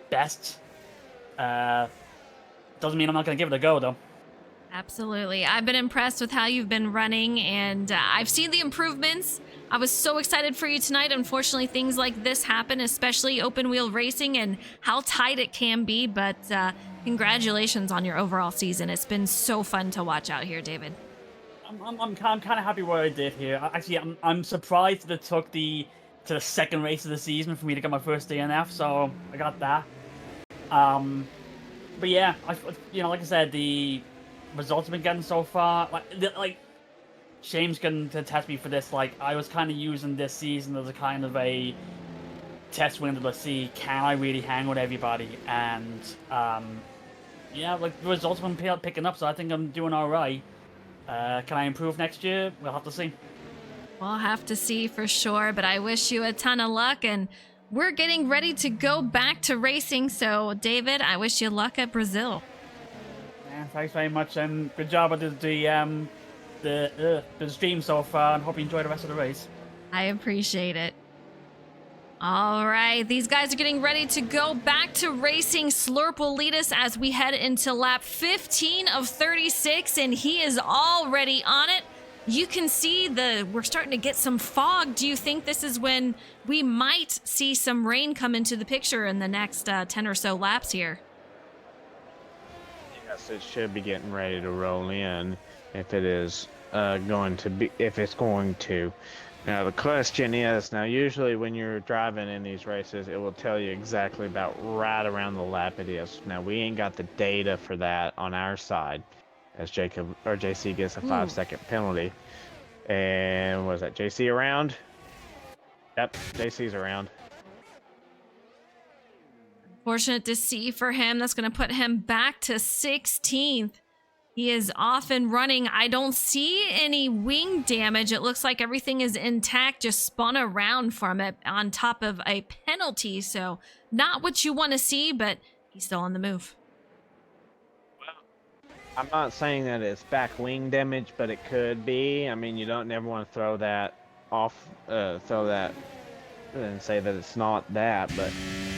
best. Doesn't mean I'm not going to give it a go, though. Absolutely. I've been impressed with how you've been running, and I've seen the improvements. I was so excited for you tonight. Unfortunately, things like this happen, especially open wheel racing and how tight it can be. But congratulations on your overall season. It's been so fun to watch out here, David. I'm kind of happy what I did here. Actually, I'm surprised that it took to the second race of the season for me to get my first DNF, so I got that. But yeah, like I said, the results I've been getting so far, like Shame's going to test me for this. Like, I was kind of using this season as a kind of a test window to see, can I really hang with everybody? And yeah, like the results have been picking up, so I think I'm doing all right. Can I improve next year? We'll have to see. We'll have to see for sure, but I wish you a ton of luck, and we're getting ready to go back to racing. So, David, I wish you luck at Brazil. Yeah, thanks very much, and good job with the stream so far, and hope you enjoy the rest of the race. I appreciate it. All right, these guys are getting ready to go back to racing. Slurp will lead us as we head into lap 15 of 36, and he is already on it. You can see we're starting to get some fog. Do you think this is when we might see some rain come into the picture in the next 10 or so laps here? Yes, it should be getting ready to roll in if it is going to. Now the question is, usually when you're driving in these races, it will tell you exactly about right around the lap it is. Now we ain't got the data for that on our side, as JC gets a 5-second penalty. And was that JC around? Yep, JC's around. Fortunate to see for him. That's going to put him back to 16th. He is off and running. I don't see any wing damage. It looks like everything is intact, just spun around from it on top of a penalty. So not what you want to see, but he's still on the move. Well, I'm not saying that it's back wing damage, but it could be. I mean, you don't never want to throw that and say that it's not that, but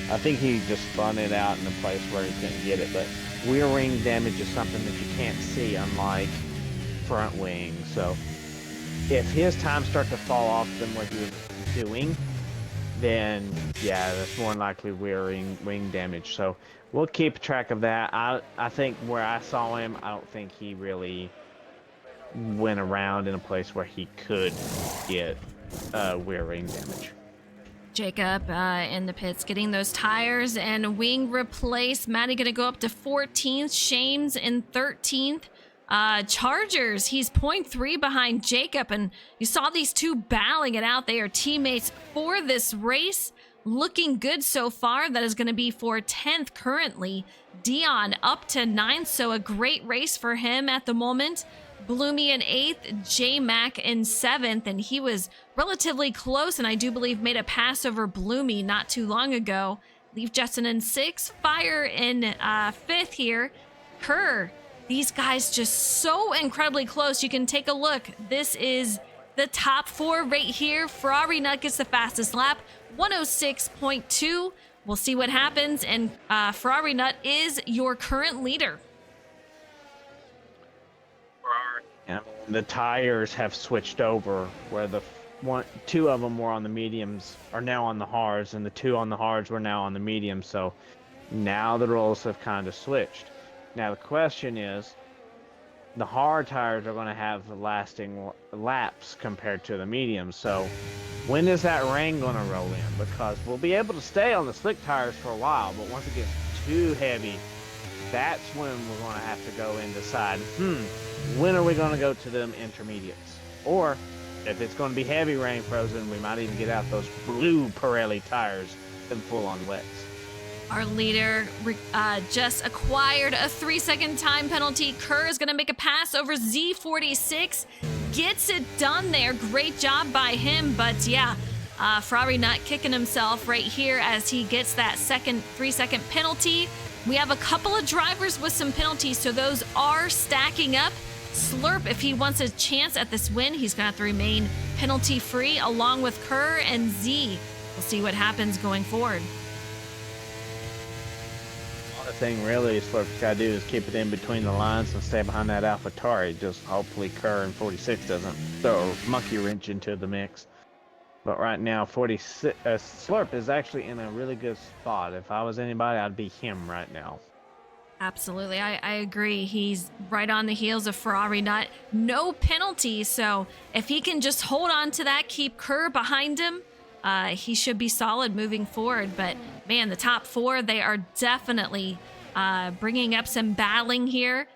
I think he just spun it out in a place where he couldn't get it. But rear wing damage is something that you can't see, unlike front wing. So if his times start to fall off than what he was doing, then yeah, that's more than likely rear wing damage. So we'll keep track of that. I think where I saw him, I don't think he really went around in a place where he could get rear wing damage. Jacob in the pits getting those tires and wing replaced. Maddie gonna go up to 14th. Shames in 13th. Chargers, he's 0.3 behind Jacob, and you saw these two battling it out. They are teammates for this race. Looking good so far. That is going to be for 10th currently. Dion up to 9th, so a great race for him at the moment. Bloomy in 8th, J-Mac in 7th, and he was relatively close, and I do believe made a pass over Bloomy not too long ago. Leave Justin in 6th, Fire in 5th here. Kerr, these guys just so incredibly close. You can take a look. This is the top 4 right here. Ferrari Nut gets the fastest lap, 106.2. We'll see what happens, and Ferrari Nut is your current leader. Yeah, the tires have switched over, where two of them were on the mediums are now on the hards, and the 2 on the hards were now on the mediums. So now the roles have kind of switched. Now the question is, the hard tires are going to have lasting laps compared to the mediums. So when is that rain going to roll in? Because we'll be able to stay on the slick tires for a while, but once it gets too heavy, that's when we're going to have to go and decide, when are we going to go to them intermediates? Or if it's going to be heavy rain frozen, we might even get out those blue Pirelli tires and full-on wets. Our leader just acquired a 3-second time penalty. Kerr is going to make a pass over Z46. Gets it done there. Great job by him. But yeah, Ferrari not kicking himself right here as he gets that 3-second penalty. We have a couple of drivers with some penalties, so those are stacking up. Slurp, if he wants a chance at this win, he's going to have to remain penalty-free along with Kerr and Z. We'll see what happens going forward. The thing really Slurp's got to do is keep it in between the lines and stay behind that AlphaTauri. Just hopefully Kerr and 46 doesn't throw a monkey wrench into the mix. But right now, Slurp is actually in a really good spot. If I was anybody, I'd be him right now. Absolutely. I agree. He's right on the heels of Ferrari Nut. No penalty. So if he can just hold on to that, keep Kerr behind him, he should be solid moving forward. But man, the top four, they are definitely bringing up some battling here.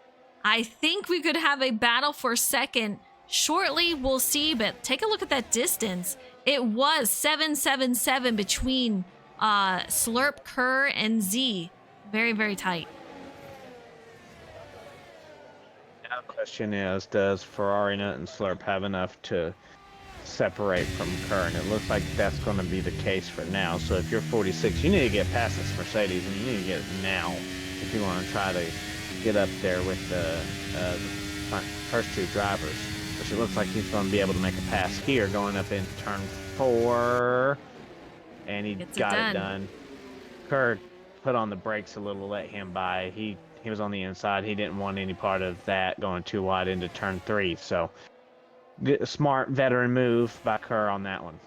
I think we could have a battle for second shortly. We'll see. But take a look at that distance. It was 777 between Slurp, Kerr, and Z. Very, very tight. Now the question is, does Ferrari Nut and Slurp have enough to separate from Kerr? And it looks like that's going to be the case for now. So if you're 46, you need to get past this Mercedes, and you need to get it now if you want to try to get up there with the first two drivers. Which it looks like he's going to be able to make a pass here going up into turn 4. And he got it done. Kerr put on the brakes a little to let him by. He was on the inside. He didn't want any part of that going too wide into turn 3. So a smart veteran move by Kerr on that one.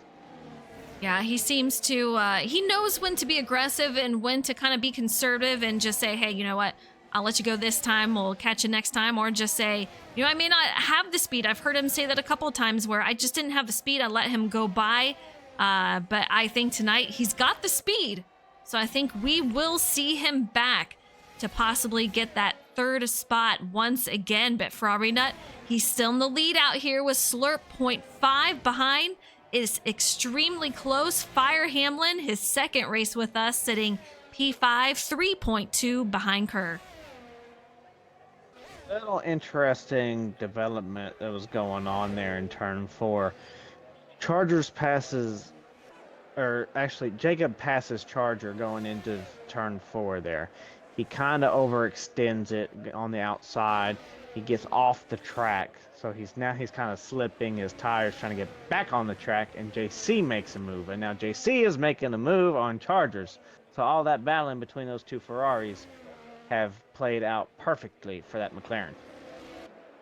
Yeah, he seems to, he knows when to be aggressive and when to kind of be conservative and just say, hey, you know what? I'll let you go this time. We'll catch you next time. Or just say, you know, I may not have the speed. I've heard him say that a couple of times where I just didn't have the speed. I let him go by. But I think tonight he's got the speed. So I think we will see him back to possibly get that third spot once again. But Ferrari Nut, he's still in the lead out here with Slurp 0.5 behind. Is extremely close. Fire Hamlin, his second race with us, sitting P5, 3.2 behind Kerr. Little interesting development that was going on there in turn 4. Chargers passes, or actually Jacob passes Charger going into turn 4 there. He kind of overextends it on the outside. He gets off the track, so he's kind of slipping his tires, trying to get back on the track, and JC makes a move. And now JC is making a move on Chargers. So all that battling between those two Ferraris have played out perfectly for that McLaren.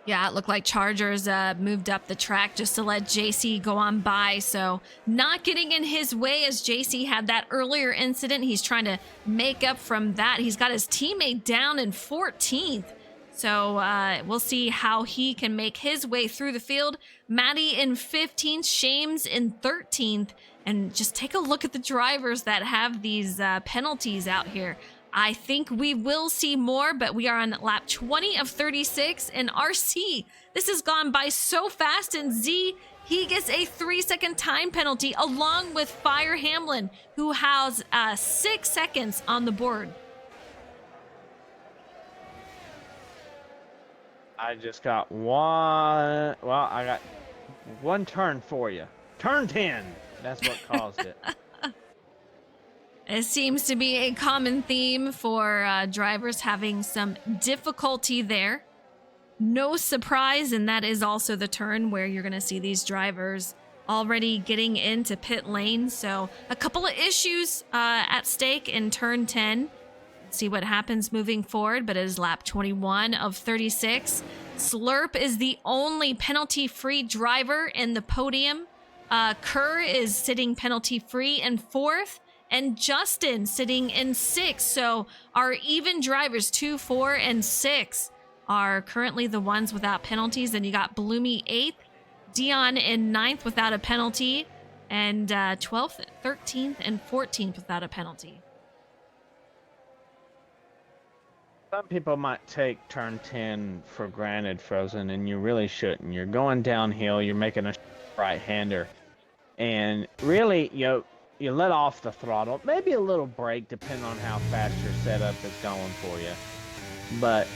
Yeah, it looked like Chargers moved up the track just to let JC go on by. So not getting in his way as JC had that earlier incident. He's trying to make up from that. He's got his teammate down in 14th. So we'll see how he can make his way through the field. Maddie in 15th, Shames in 13th. And just take a look at the drivers that have these penalties out here. I think we will see more, but we are on lap 20 of 36. And RC, this has gone by so fast. And Z, he gets a 3-second time penalty along with Fire Hamlin, who has 6 seconds on the board. I just got one. Well, I got one turn for you. Turn 10. That's what caused it. It seems to be a common theme for drivers having some difficulty there. No surprise, and that is also the turn where you're going to see these drivers already getting into pit lane. So a couple of issues at stake in turn 10. Let's see what happens moving forward, but it is lap 21 of 36. Slurp is the only penalty-free driver in the podium. Kerr is sitting penalty-free in 4th. and Justin sitting in 6th. So our even drivers, 2, 4, and 6, are currently the ones without penalties. Then you got Bloomy 8th, Dion in 9th without a penalty, and 12th, 13th, and 14th without a penalty. Some people might take turn 10 for granted, Frozen, and you really shouldn't. You're going downhill, you're making a right-hander, and really, you let off the throttle, maybe a little brake, depending on how fast your setup is going for you. But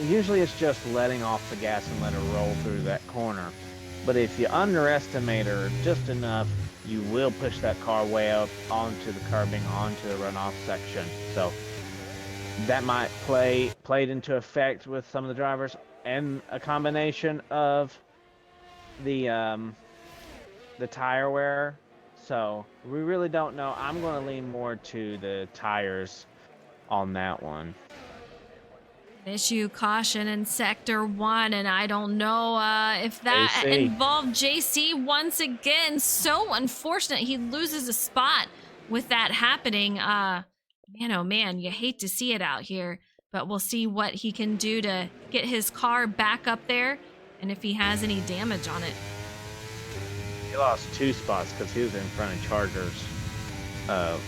usually it's just letting off the gas and let it roll through that corner. But if you underestimate her just enough, you will push that car way up onto the curbing, onto the runoff section. So that might played into effect with some of the drivers, and a combination of the tire wear. So we really don't know. I'm going to lean more to the tires on that one. Issue caution in sector 1, and I don't know if that JC involved JC once again. So unfortunate, he loses a spot with that happening. Man, oh man, you hate to see it out here, but we'll see what he can do to get his car back up there, and if he has any damage on it. He lost 2 spots because he was in front of Chargers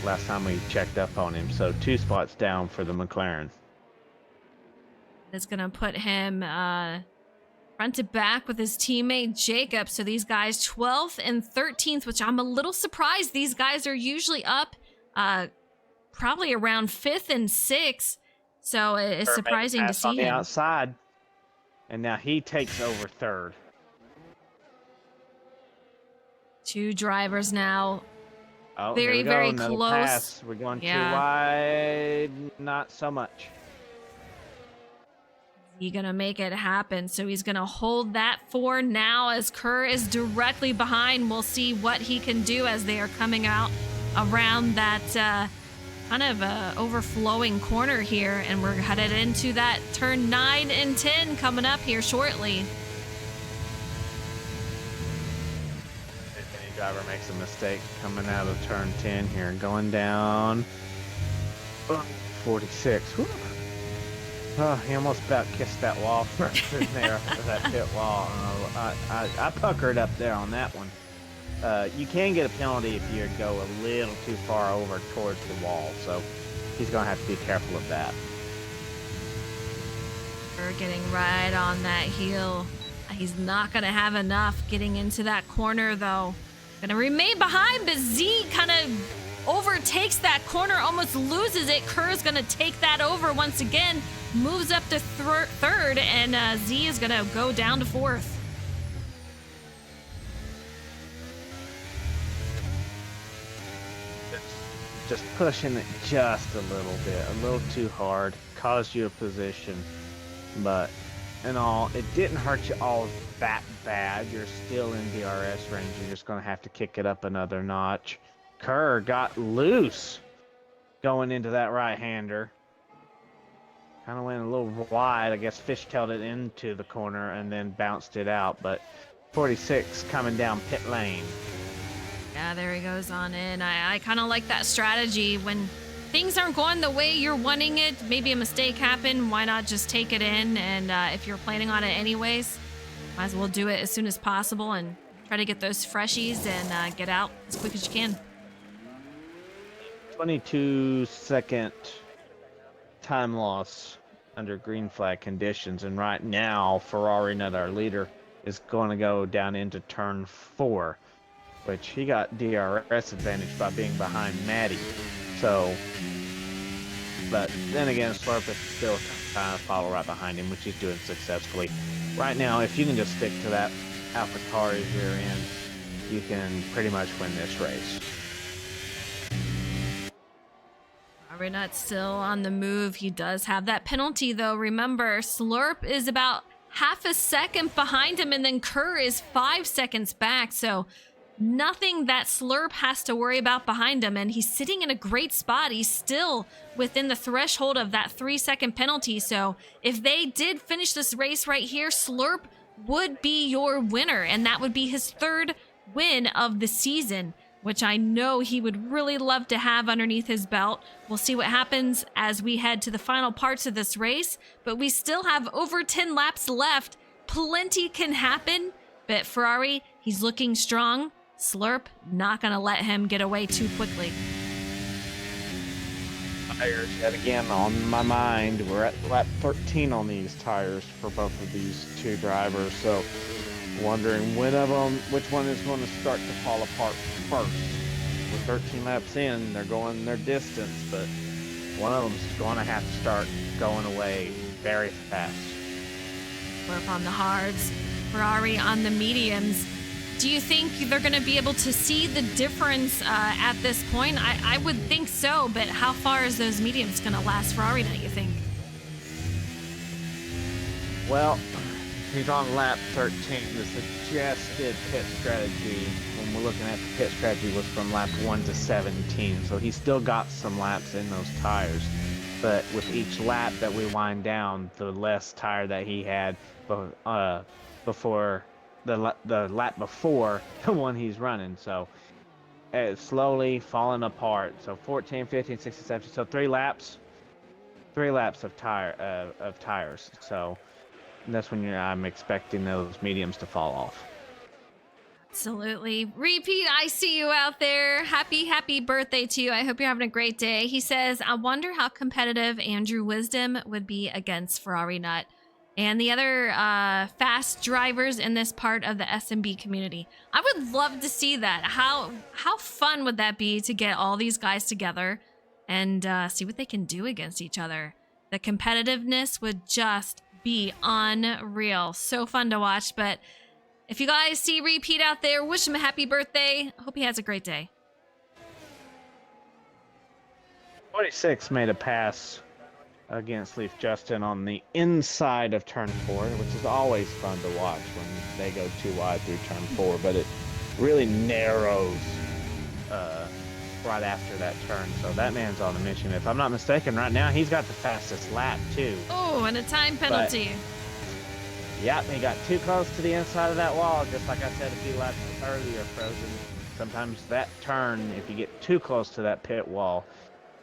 last time we checked up on him. So 2 spots down for the McLaren. It's going to put him front to back with his teammate Jacob. So these guys 12th and 13th, which I'm a little surprised. These guys are usually up probably around 5th and 6th. So it's surprising to see on the him. outside. And now he takes over 3rd. 2 drivers now. Oh, very, here we go. very Another close. Pass. We're going too wide. Not so much. He's gonna make it happen, so he's gonna hold that 4 now as Kerr is directly behind. We'll see what he can do as they are coming out around that kind of overflowing corner here, and we're headed into that turn 9 and 10 coming up here shortly. If any driver makes a mistake coming out of turn 10 here, going down 46. Whew. Oh, he almost about kissed that wall first in there, that pit wall. I puckered up there on that one. You can get a penalty if you go a little too far over towards the wall, so he's going to have to be careful of that. We're getting right on that heel. He's not going to have enough getting into that corner, though. Going to remain behind, but Z kind of overtakes that corner, almost loses it. Kerr's going to take that over once again. Moves up to 3rd, and Z is going to go down to 4th. Just pushing it just a little too hard, caused you a position, but in all, it didn't hurt you all that bad. You're still in DRS range. You're just going to have to kick it up another notch. Kerr got loose going into that right-hander. Kind of went a little wide. I guess fishtailed it into the corner and then bounced it out. But 46 coming down pit lane. Yeah, there he goes on in. I kind of like that strategy. When things aren't going the way you're wanting it, maybe a mistake happened, why not just take it in? And if you're planning on it anyways, might as well do it as soon as possible and try to get those freshies and get out as quick as you can. 22-second time loss under green flag conditions, and right now Ferrari Nut, our leader, is going to go down into turn 4, which he got DRS advantage by being behind Maddie. So, but then again, Slurp is still trying to follow right behind him, which he's doing successfully. Right now, if you can just stick to that AlphaTauri rear end, you can pretty much win this race. Renat's still on the move. He does have that penalty, though. Remember, Slurp is about half a second behind him, and then Kerr is 5 seconds back. So nothing that Slurp has to worry about behind him, and he's sitting in a great spot. He's still within the threshold of that 3-second penalty. So if they did finish this race right here, Slurp would be your winner, and that would be his 3rd win of the season. which I know he would really love to have underneath his belt. We'll see what happens as we head to the final parts of this race, but we still have over 10 laps left. Plenty can happen, but Ferrari, he's looking strong. Slurp, not gonna let him get away too quickly. Tires yet again on my mind. We're at lap 13 on these tires for both of these two drivers, so wondering which one is going to start to fall apart first. We're 13 laps in, they're going their distance, but one of them's going to have to start going away very fast. Slurp on the hards, Ferrari on the mediums. Do you think they're going to be able to see the difference at this point? I would think so, but how far is those mediums going to last Ferrari now, you think? Well, he's on lap 13. The suggested pit strategy, when we're looking at the pit strategy, was from lap 1 to 17. So he's still got some laps in those tires. But with each lap that we wind down, the less tire that he had before the lap before the one he's running. So it's slowly falling apart. So 14, 15, 16, 17. So 3 laps of tires. So that's when I'm expecting those mediums to fall off. Absolutely. Repeat, I see you out there. Happy birthday to you. I hope you're having a great day. He says, I wonder how competitive Andrew Wisdom would be against Ferrari Nut and the other fast drivers in this part of the SMB community. I would love to see that. How fun would that be to get all these guys together and see what they can do against each other? The competitiveness would just be unreal. So fun to watch. But if you guys see Repeat out there, wish him a happy birthday. Hope he has a great day. 46 made a pass against Leaf Justin on the inside of turn 4, which is always fun to watch when they go too wide through turn 4, but it really narrows right after that turn. So that man's on a mission. If I'm not mistaken, right now he's got the fastest lap too. Oh, and a time penalty. Yep, he got too close to the inside of that wall, just like I said a few laps earlier, Frozen. Sometimes that turn, if you get too close to that pit wall,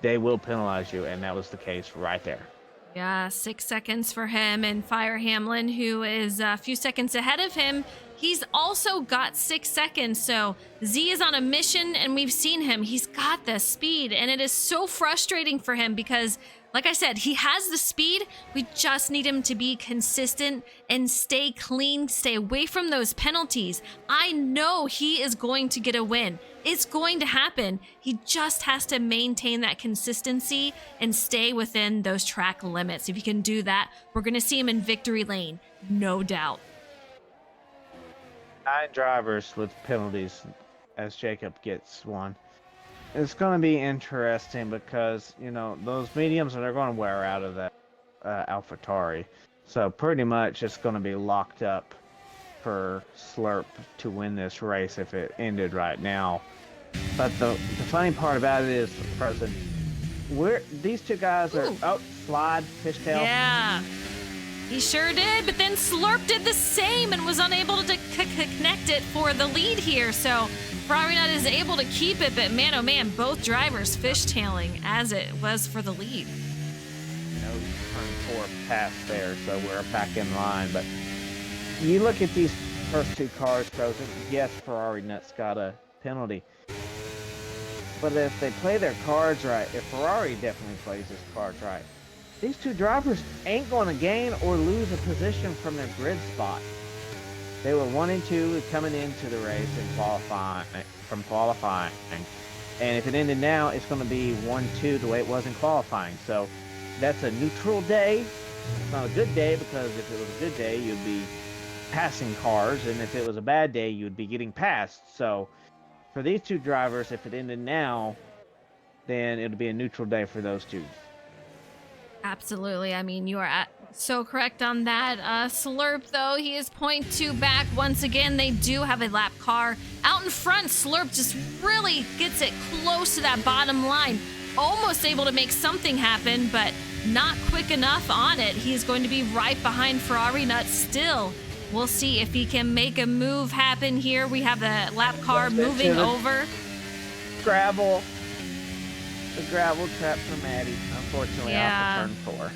they will penalize you, and that was the case right there. Yeah, 6 seconds for him, and Fire Hamlin, who is a few seconds ahead of him, he's also got 6 seconds. So Z is on a mission, and we've seen him. He's got the speed, and it is so frustrating for him because, like I said, he has the speed. We just need him to be consistent and stay clean, stay away from those penalties. I know he is going to get a win. It's going to happen. He just has to maintain that consistency and stay within those track limits. If he can do that, we're going to see him in victory lane, no doubt. 9 drivers with penalties as Jacob gets one. It's going to be interesting because, you know, those mediums are going to wear out of that AlphaTauri. So pretty much it's going to be locked up for Slurp to win this race if it ended right now. But the funny part about it is, Frozen, these two guys are... Ooh. Oh, slide, fishtail. Yeah, he sure did. But then Slurp did the same and was unable to connect it for the lead here. So Ferrari Nut is able to keep it, but man, oh man, both drivers fishtailing as it was for the lead. No turn 4 pass there, so we're back in line. But you look at these first 2 cars, Frozen. Yes, Ferrari Nut's got a penalty. But if they play their cards right, if Ferrari definitely plays his cards right, these 2 drivers ain't going to gain or lose a position from their grid spot. They were 1 and 2 coming into the race and qualifying. And if it ended now, it's going to be 1-2 the way it was in qualifying. So that's a neutral day. It's not a good day because if it was a good day, you'd be passing cars. And if it was a bad day, you'd be getting passed. So for these 2 drivers, if it ended now, then it'll be a neutral day for those 2. Absolutely. I mean, you are so correct on that. Slurp, though, he is 0.2 back. Once again, they do have a lap car. Out in front, Slurp just really gets it close to that bottom line. Almost able to make something happen, but not quick enough on it. He's going to be right behind Ferrari Nut still. We'll see if he can make a move happen here. We have the lap car moving over. gravel trap for Maddie, unfortunately, off of turn 4.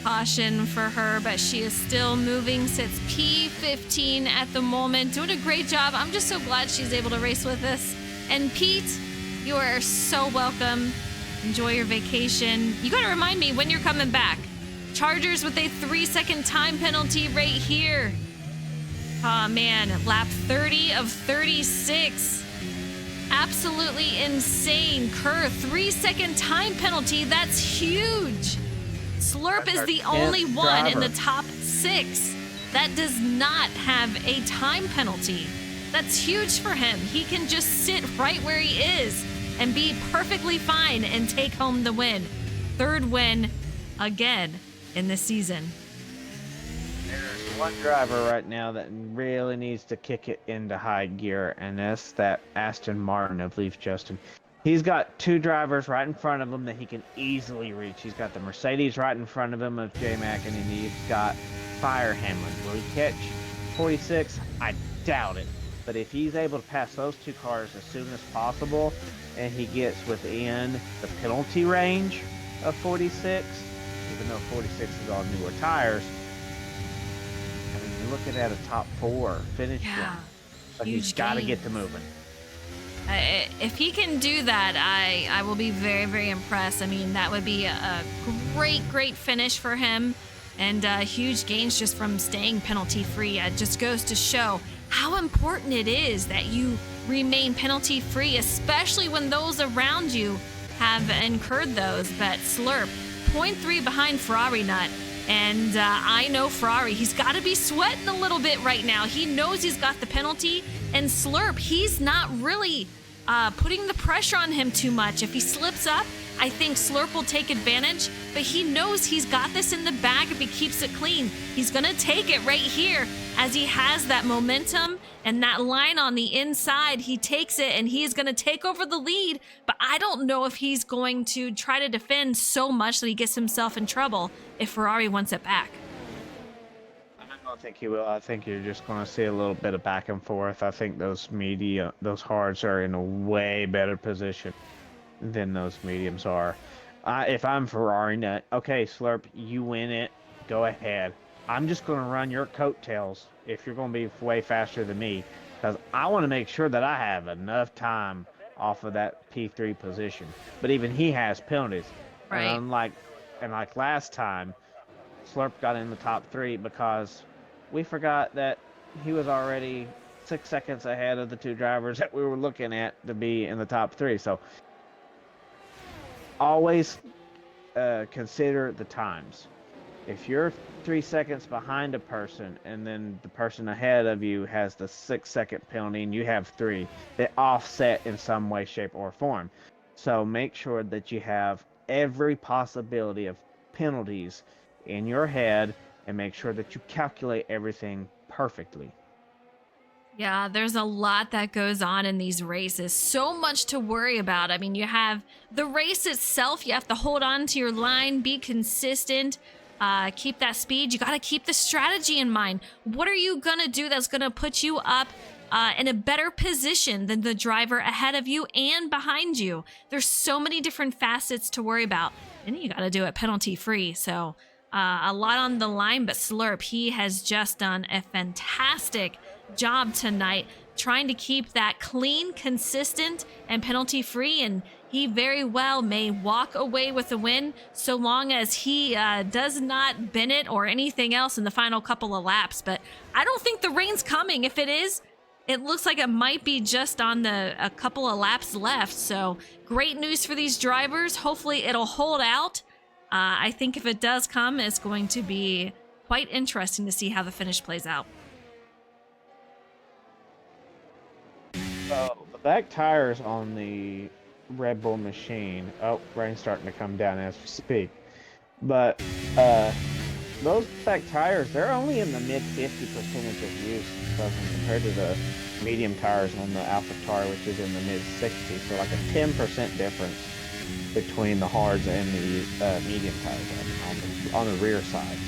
Caution for her, but she is still moving. Sits P15 at the moment. Doing a great job. I'm just so glad she's able to race with us. And Pete, you are so welcome. Enjoy your vacation. You gotta remind me when you're coming back. Chargers with a 3-second time penalty right here. Oh man, lap 30 of 36. Absolutely insane. Kerr, 3-second time penalty. That's huge. Slurp is the only one in the top 6 that does not have a time penalty. That's huge for him. He can just sit right where he is and be perfectly fine and take home the win. 3rd win again in this season. There's one driver right now that really needs to kick it into high gear, and that's that Aston Martin of Leaf Justin. He's got 2 drivers right in front of him that he can easily reach. He's got the Mercedes right in front of him of J-Mac, and then he's got Fire Hamlin. Will he catch 46? I doubt it. But if he's able to pass those 2 cars as soon as possible, and he gets within the penalty range of 46, even though 46 is on newer tires, I mean, you're looking at a top 4 finish line. So he's got to get to moving. If he can do that, I will be very, very impressed. I mean, that would be a great finish for him, and huge gains just from staying penalty-free. It just goes to show how important it is that you remain penalty-free, especially when those around you have incurred those. But Slurp, 0.3 behind Ferrari Nut. And I know Ferrari, he's got to be sweating a little bit right now. He knows he's got the penalty. And Slurp, he's not really putting the pressure on him too much. If he slips up, I think Slurp will take advantage. But he knows he's got this in the bag if he keeps it clean. He's going to take it right here as he has that momentum and that line on the inside. He takes it and he's going to take over the lead. But I don't know if he's going to try to defend so much that he gets himself in trouble if Ferrari wants it back. I don't think he will. I think you're just going to see a little bit of back and forth. I think those hards are in a way better position than those mediums are. If I'm Ferrari Nut, okay, Slurp, you win it. Go ahead. I'm just going to run your coattails if you're going to be way faster than me, because I want to make sure that I have enough time off of that P3 position. But even he has penalties. Right. And like last time, Slurp got in the top 3 because we forgot that he was already 6 seconds ahead of the 2 drivers that we were looking at to be in the top 3. So always consider the times. If you're 3 seconds behind a person and then the person ahead of you has the 6-second penalty and you have 3, they offset in some way, shape, or form. So make sure that you have every possibility of penalties in your head and make sure that you calculate everything perfectly. Yeah, there's a lot that goes on in these races. So much to worry about. I mean, you have the race itself. You have to hold on to your line, be consistent, keep that speed. You got to keep the strategy in mind. What are you going to do that's going to put you up in a better position than the driver ahead of you and behind you? There's so many different facets to worry about. And you got to do it penalty free. So a lot on the line, but Slurp, he has just done a fantastic job tonight trying to keep that clean, consistent, and penalty free, and he very well may walk away with a win so long as he does not bend it or anything else in the final couple of laps. But I don't think the rain's coming. If it is, it looks like it might be just on a couple of laps left. So great news for these drivers. Hopefully it'll hold out. I think if it does come, it's going to be quite interesting to see how the finish plays out. The back tires on the Red Bull machine. Oh, rain's starting to come down as we speak. But those back tires, they're only in the mid 50% of use compared to the medium tires on the AlphaTauri, which is in the mid 60s. So like a 10% difference between the hards and the medium tires on the rear sides.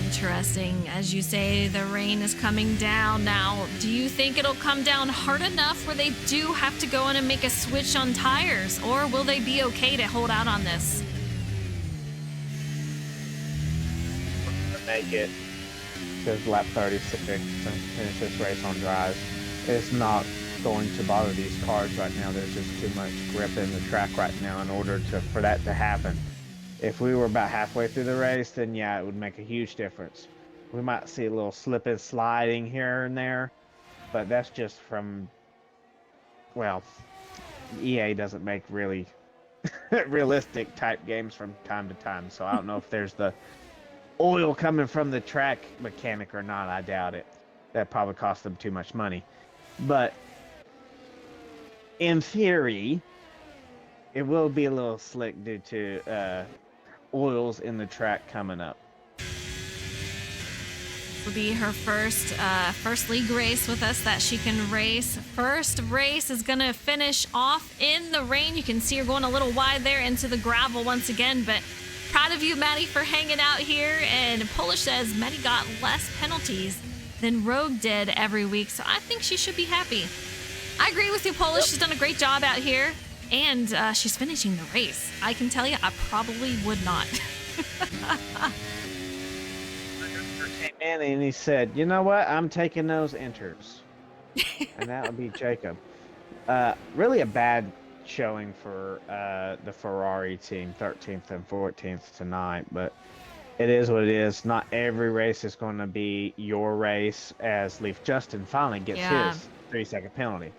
Interesting. As you say, the rain is coming down now. Do you think it'll come down hard enough where they do have to go in and make a switch on tires? Or will they be okay to hold out on this? Make it. Because lap 36 and finish this race on dries. It's not going to bother these cars right now. There's just too much grip in the track right now in order for that to happen. If we were about halfway through the race, then yeah, it would make a huge difference. We might see a little slip and sliding here and there, but that's just from, well, EA doesn't make really realistic type games from time to time, so I don't know if there's the oil coming from the track mechanic or not. I doubt it. That probably cost them too much money. But in theory, it will be a little slick due to oils in the track coming up. Will be her first league race with us that she can race. First race is gonna finish off in the rain. You can see her going a little wide there into the gravel once again, but proud of you, Maddie, for hanging out here. And Polish says Maddie got less penalties than Rogue did every week, so I think she should be happy. I agree with you, Polish. She's done a great job out here. And she's finishing the race. I can tell you, I probably would not. And he said, you know what? I'm taking those enters. And that would be Jacob. Really a bad showing for the Ferrari team, 13th and 14th tonight. But it is what it is. Not every race is going to be your race, as Leaf Justin finally gets his 3-second penalty.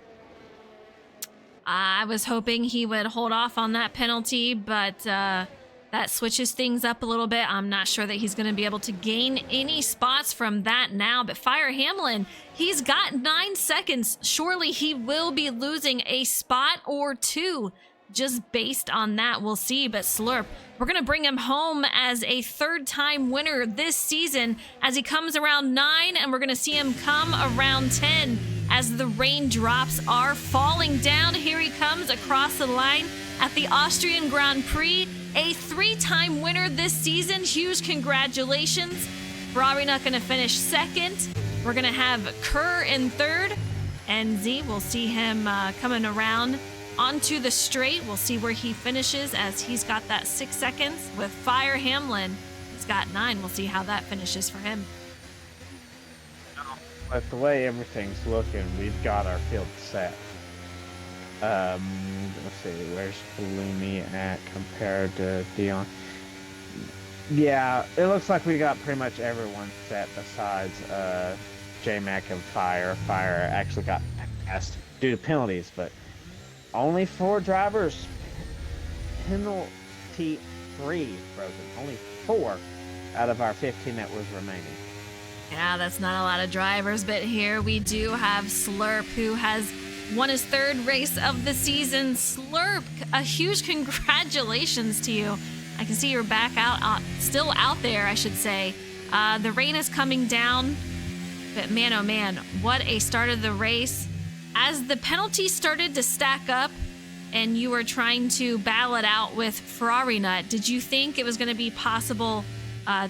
I was hoping he would hold off on that penalty, but that switches things up a little bit. I'm not sure that he's going to be able to gain any spots from that now. But Fire Hamlin, he's got 9 seconds. Surely he will be losing a spot or two just based on that. We'll see. But Slurp, we're going to bring him home as a third-time winner this season as he comes around 9, and we're going to see him come around 10. As the raindrops are falling down, here he comes across the line at the Austrian Grand Prix, a 3-time winner this season. Huge congratulations. Ferrari not going to finish second. We're going to have Kerr in third, and Z, we'll see him coming around onto the straight. We'll see where he finishes, as he's got that 6 seconds. With Fire Hamlin, he's got 9. We'll see how that finishes for him. But the way everything's looking, we've got our field set. Let's see, where's Bloomy at compared to Dion? Yeah, it looks like we got pretty much everyone set besides J-Mac and Fire. Fire actually got passed due to penalties, but only 4 drivers penalty free broken. Only 4 out of our 15 that was remaining. Yeah, that's not a lot of drivers, but here we do have Slurp, who has won his 3rd race of the season. Slurp, a huge congratulations to you. I can see you're back out, still out there, I should say. The rain is coming down, but man, oh man, what a start of the race. As the penalties started to stack up and you were trying to battle it out with Ferrari Nut, did you think it was going to be possible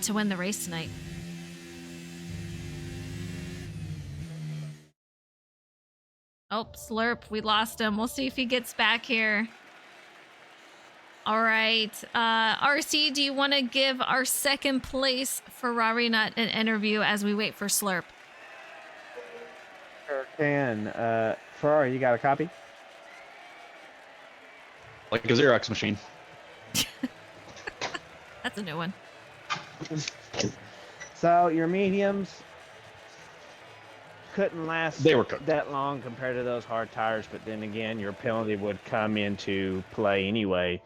to win the race tonight? Oh, Slurp, we lost him. We'll see if he gets back here. All right. RC, do you want to give our 2nd place Ferrari Nut an interview as we wait for Slurp? Sure can. Ferrari, you got a copy? Like a Xerox machine. That's a new one. So your mediums couldn't last They were cooked. that long compared to those hard tires, but then again, your penalty would come into play anyway.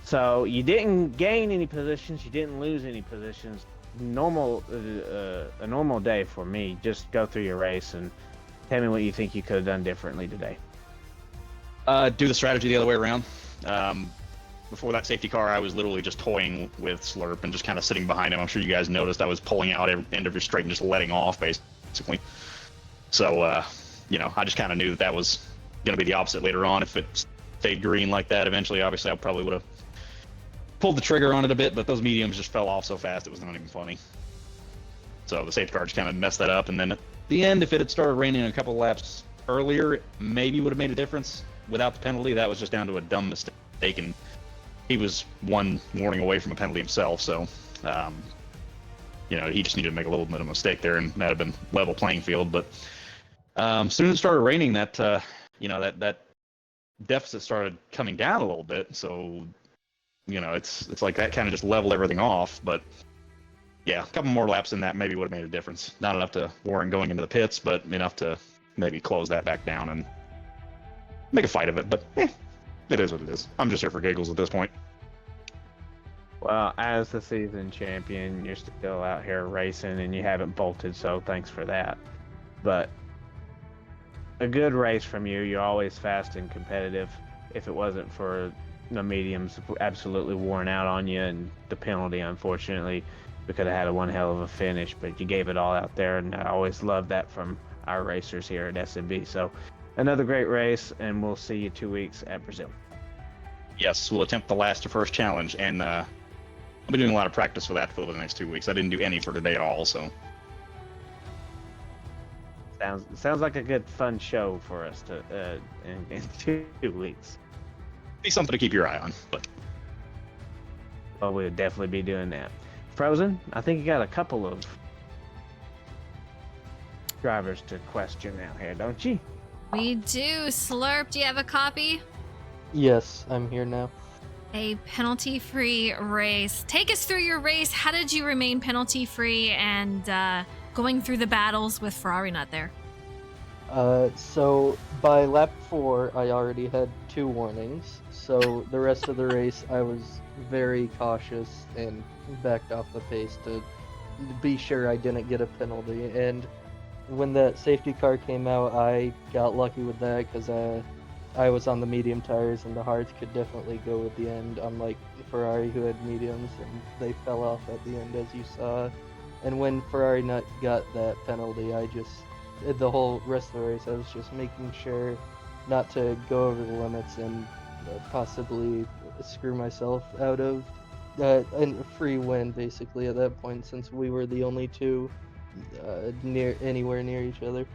So you didn't gain any positions, you didn't lose any positions. A normal day for me. Just go through your race and tell me what you think you could have done differently today. Do the strategy the other way around. Before that safety car, I was literally just toying with Slurp and just kind of sitting behind him. I'm sure you guys noticed I was pulling out every end of his straight and just letting off, basically. So, I just kind of knew that was going to be the opposite later on. If it stayed green like that eventually, obviously I probably would have pulled the trigger on it a bit, but those mediums just fell off so fast it was not even funny. So the safety car just kind of messed that up. And then at the end, if it had started raining a couple laps earlier, it maybe would have made a difference. Without the penalty, that was just down to a dumb mistake, and he was one warning away from a penalty himself. So, he just needed to make a little bit of a mistake there, and that had been level playing field. But soon as it started raining, that that deficit started coming down a little bit. So, it's like that kind of just leveled everything off. But yeah, a couple more laps in that maybe would have made a difference. Not enough to warrant going into the pits, but enough to maybe close that back down and make a fight of it. But it is what it is. I'm just here for giggles at this point. Well, as the season champion, you're still out here racing and you haven't bolted, so thanks for that. But a good race from you. You're always fast and competitive. If it wasn't for the mediums absolutely worn out on you and the penalty, unfortunately, we could have had one hell of a finish, but you gave it all out there, and I always love that from our racers here at SMB. So another great race, and we'll see you 2 weeks at Brazil. Yes, we'll attempt the last to first challenge, and I'll be doing a lot of practice for that for the next 2 weeks. I didn't do any for today at all, so. Sounds like a good fun show for us to in 2 weeks. Be something to keep your eye on, but. Well, we'll definitely be doing that. Frozen, I think you got a couple of drivers to question out here, don't you? We do. Slurp, do you have a copy? Yes, I'm here now. A penalty-free race. Take us through your race. How did you remain penalty-free and going through the battles with Ferrari Nut there? So by lap 4, I already had 2 warnings. So the rest of the race, I was very cautious and backed off the pace to be sure I didn't get a penalty. And when that safety car came out, I got lucky with that because I was on the medium tires and the hards could definitely go at the end, unlike Ferrari who had mediums, and they fell off at the end as you saw. And when Ferrari Nut got that penalty, the whole rest of the race, I was just making sure not to go over the limits and possibly screw myself out of a free win, basically, at that point, since we were the only two anywhere near each other.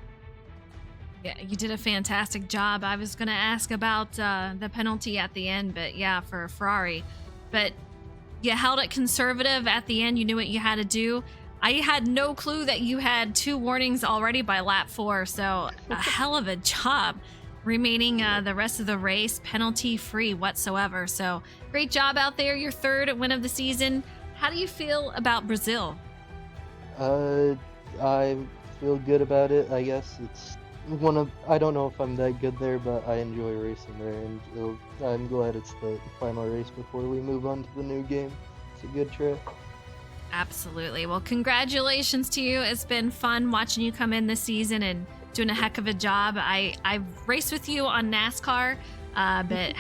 Yeah, you did a fantastic job. I was going to ask about the penalty at the end, but yeah, for Ferrari. But you held it conservative at the end. You knew what you had to do. I had no clue that you had 2 warnings already by lap 4, so a hell of a job remaining the rest of the race penalty free whatsoever. So great job out there. Your 3rd win of the season. How do you feel about Brazil? I feel good about it. I guess it's I don't know if I'm that good there, but I enjoy racing there, and I'm glad it's the final race before we move on to the new game. It's a good track. Absolutely. Well, congratulations to you. It's been fun watching you come in this season and doing a heck of a job. I've raced with you on NASCAR, but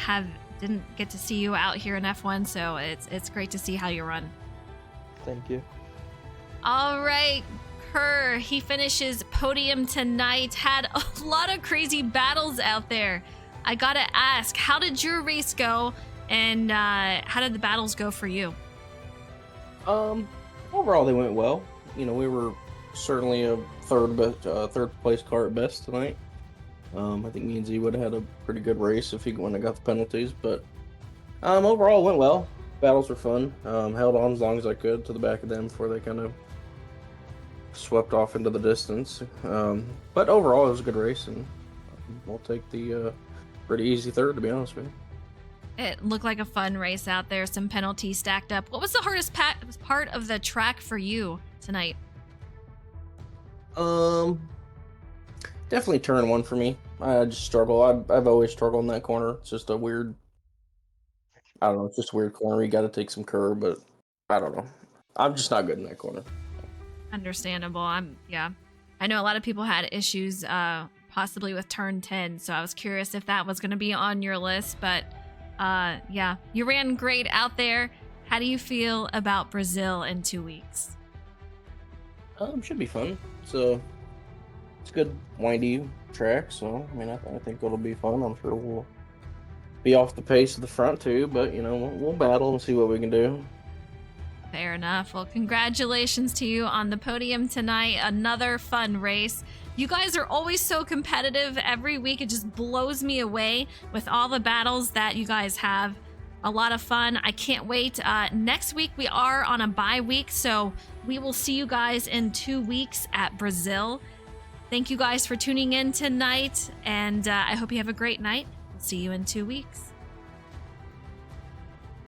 didn't get to see you out here in F1, so it's great to see how you run. Thank you. All right, Kerr, he finishes podium tonight. Had a lot of crazy battles out there. I gotta ask, how did your race go, and how did the battles go for you? Overall they went well. We were certainly a third place car at best tonight. I think me and Z would have had a pretty good race if he wouldn't have got the penalties, but overall it went well. Battles were fun. Held on as long as I could to the back of them before they kind of swept off into the distance. But overall it was a good race, and we'll take the pretty easy 3rd, to be honest with you. It looked like a fun race out there. Some penalties stacked up. What was the hardest part of the track for you tonight? Definitely turn 1 for me. I just struggle. I've always struggled in that corner. It's just a weird, I don't know, it's just a weird corner. You got to take some curve, but I don't know. I'm just not good in that corner. Understandable. I know a lot of people had issues possibly with turn 10, so I was curious if that was going to be on your list, but yeah, you ran great out there. How do you feel about Brazil in 2 weeks? Should be fun. It's a good windy track, so I think it'll be fun. I'm sure we'll be off the pace of the front too, but we'll battle and see what we can do. Fair enough. Well, congratulations to you on the podium tonight. Another fun race. You guys are always so competitive every week. It just blows me away with all the battles that you guys have. A lot of fun. I can't wait. Next week we are on a bye week, so we will see you guys in 2 weeks at Brazil. Thank you guys for tuning in tonight, and I hope you have a great night. We'll see you in 2 weeks.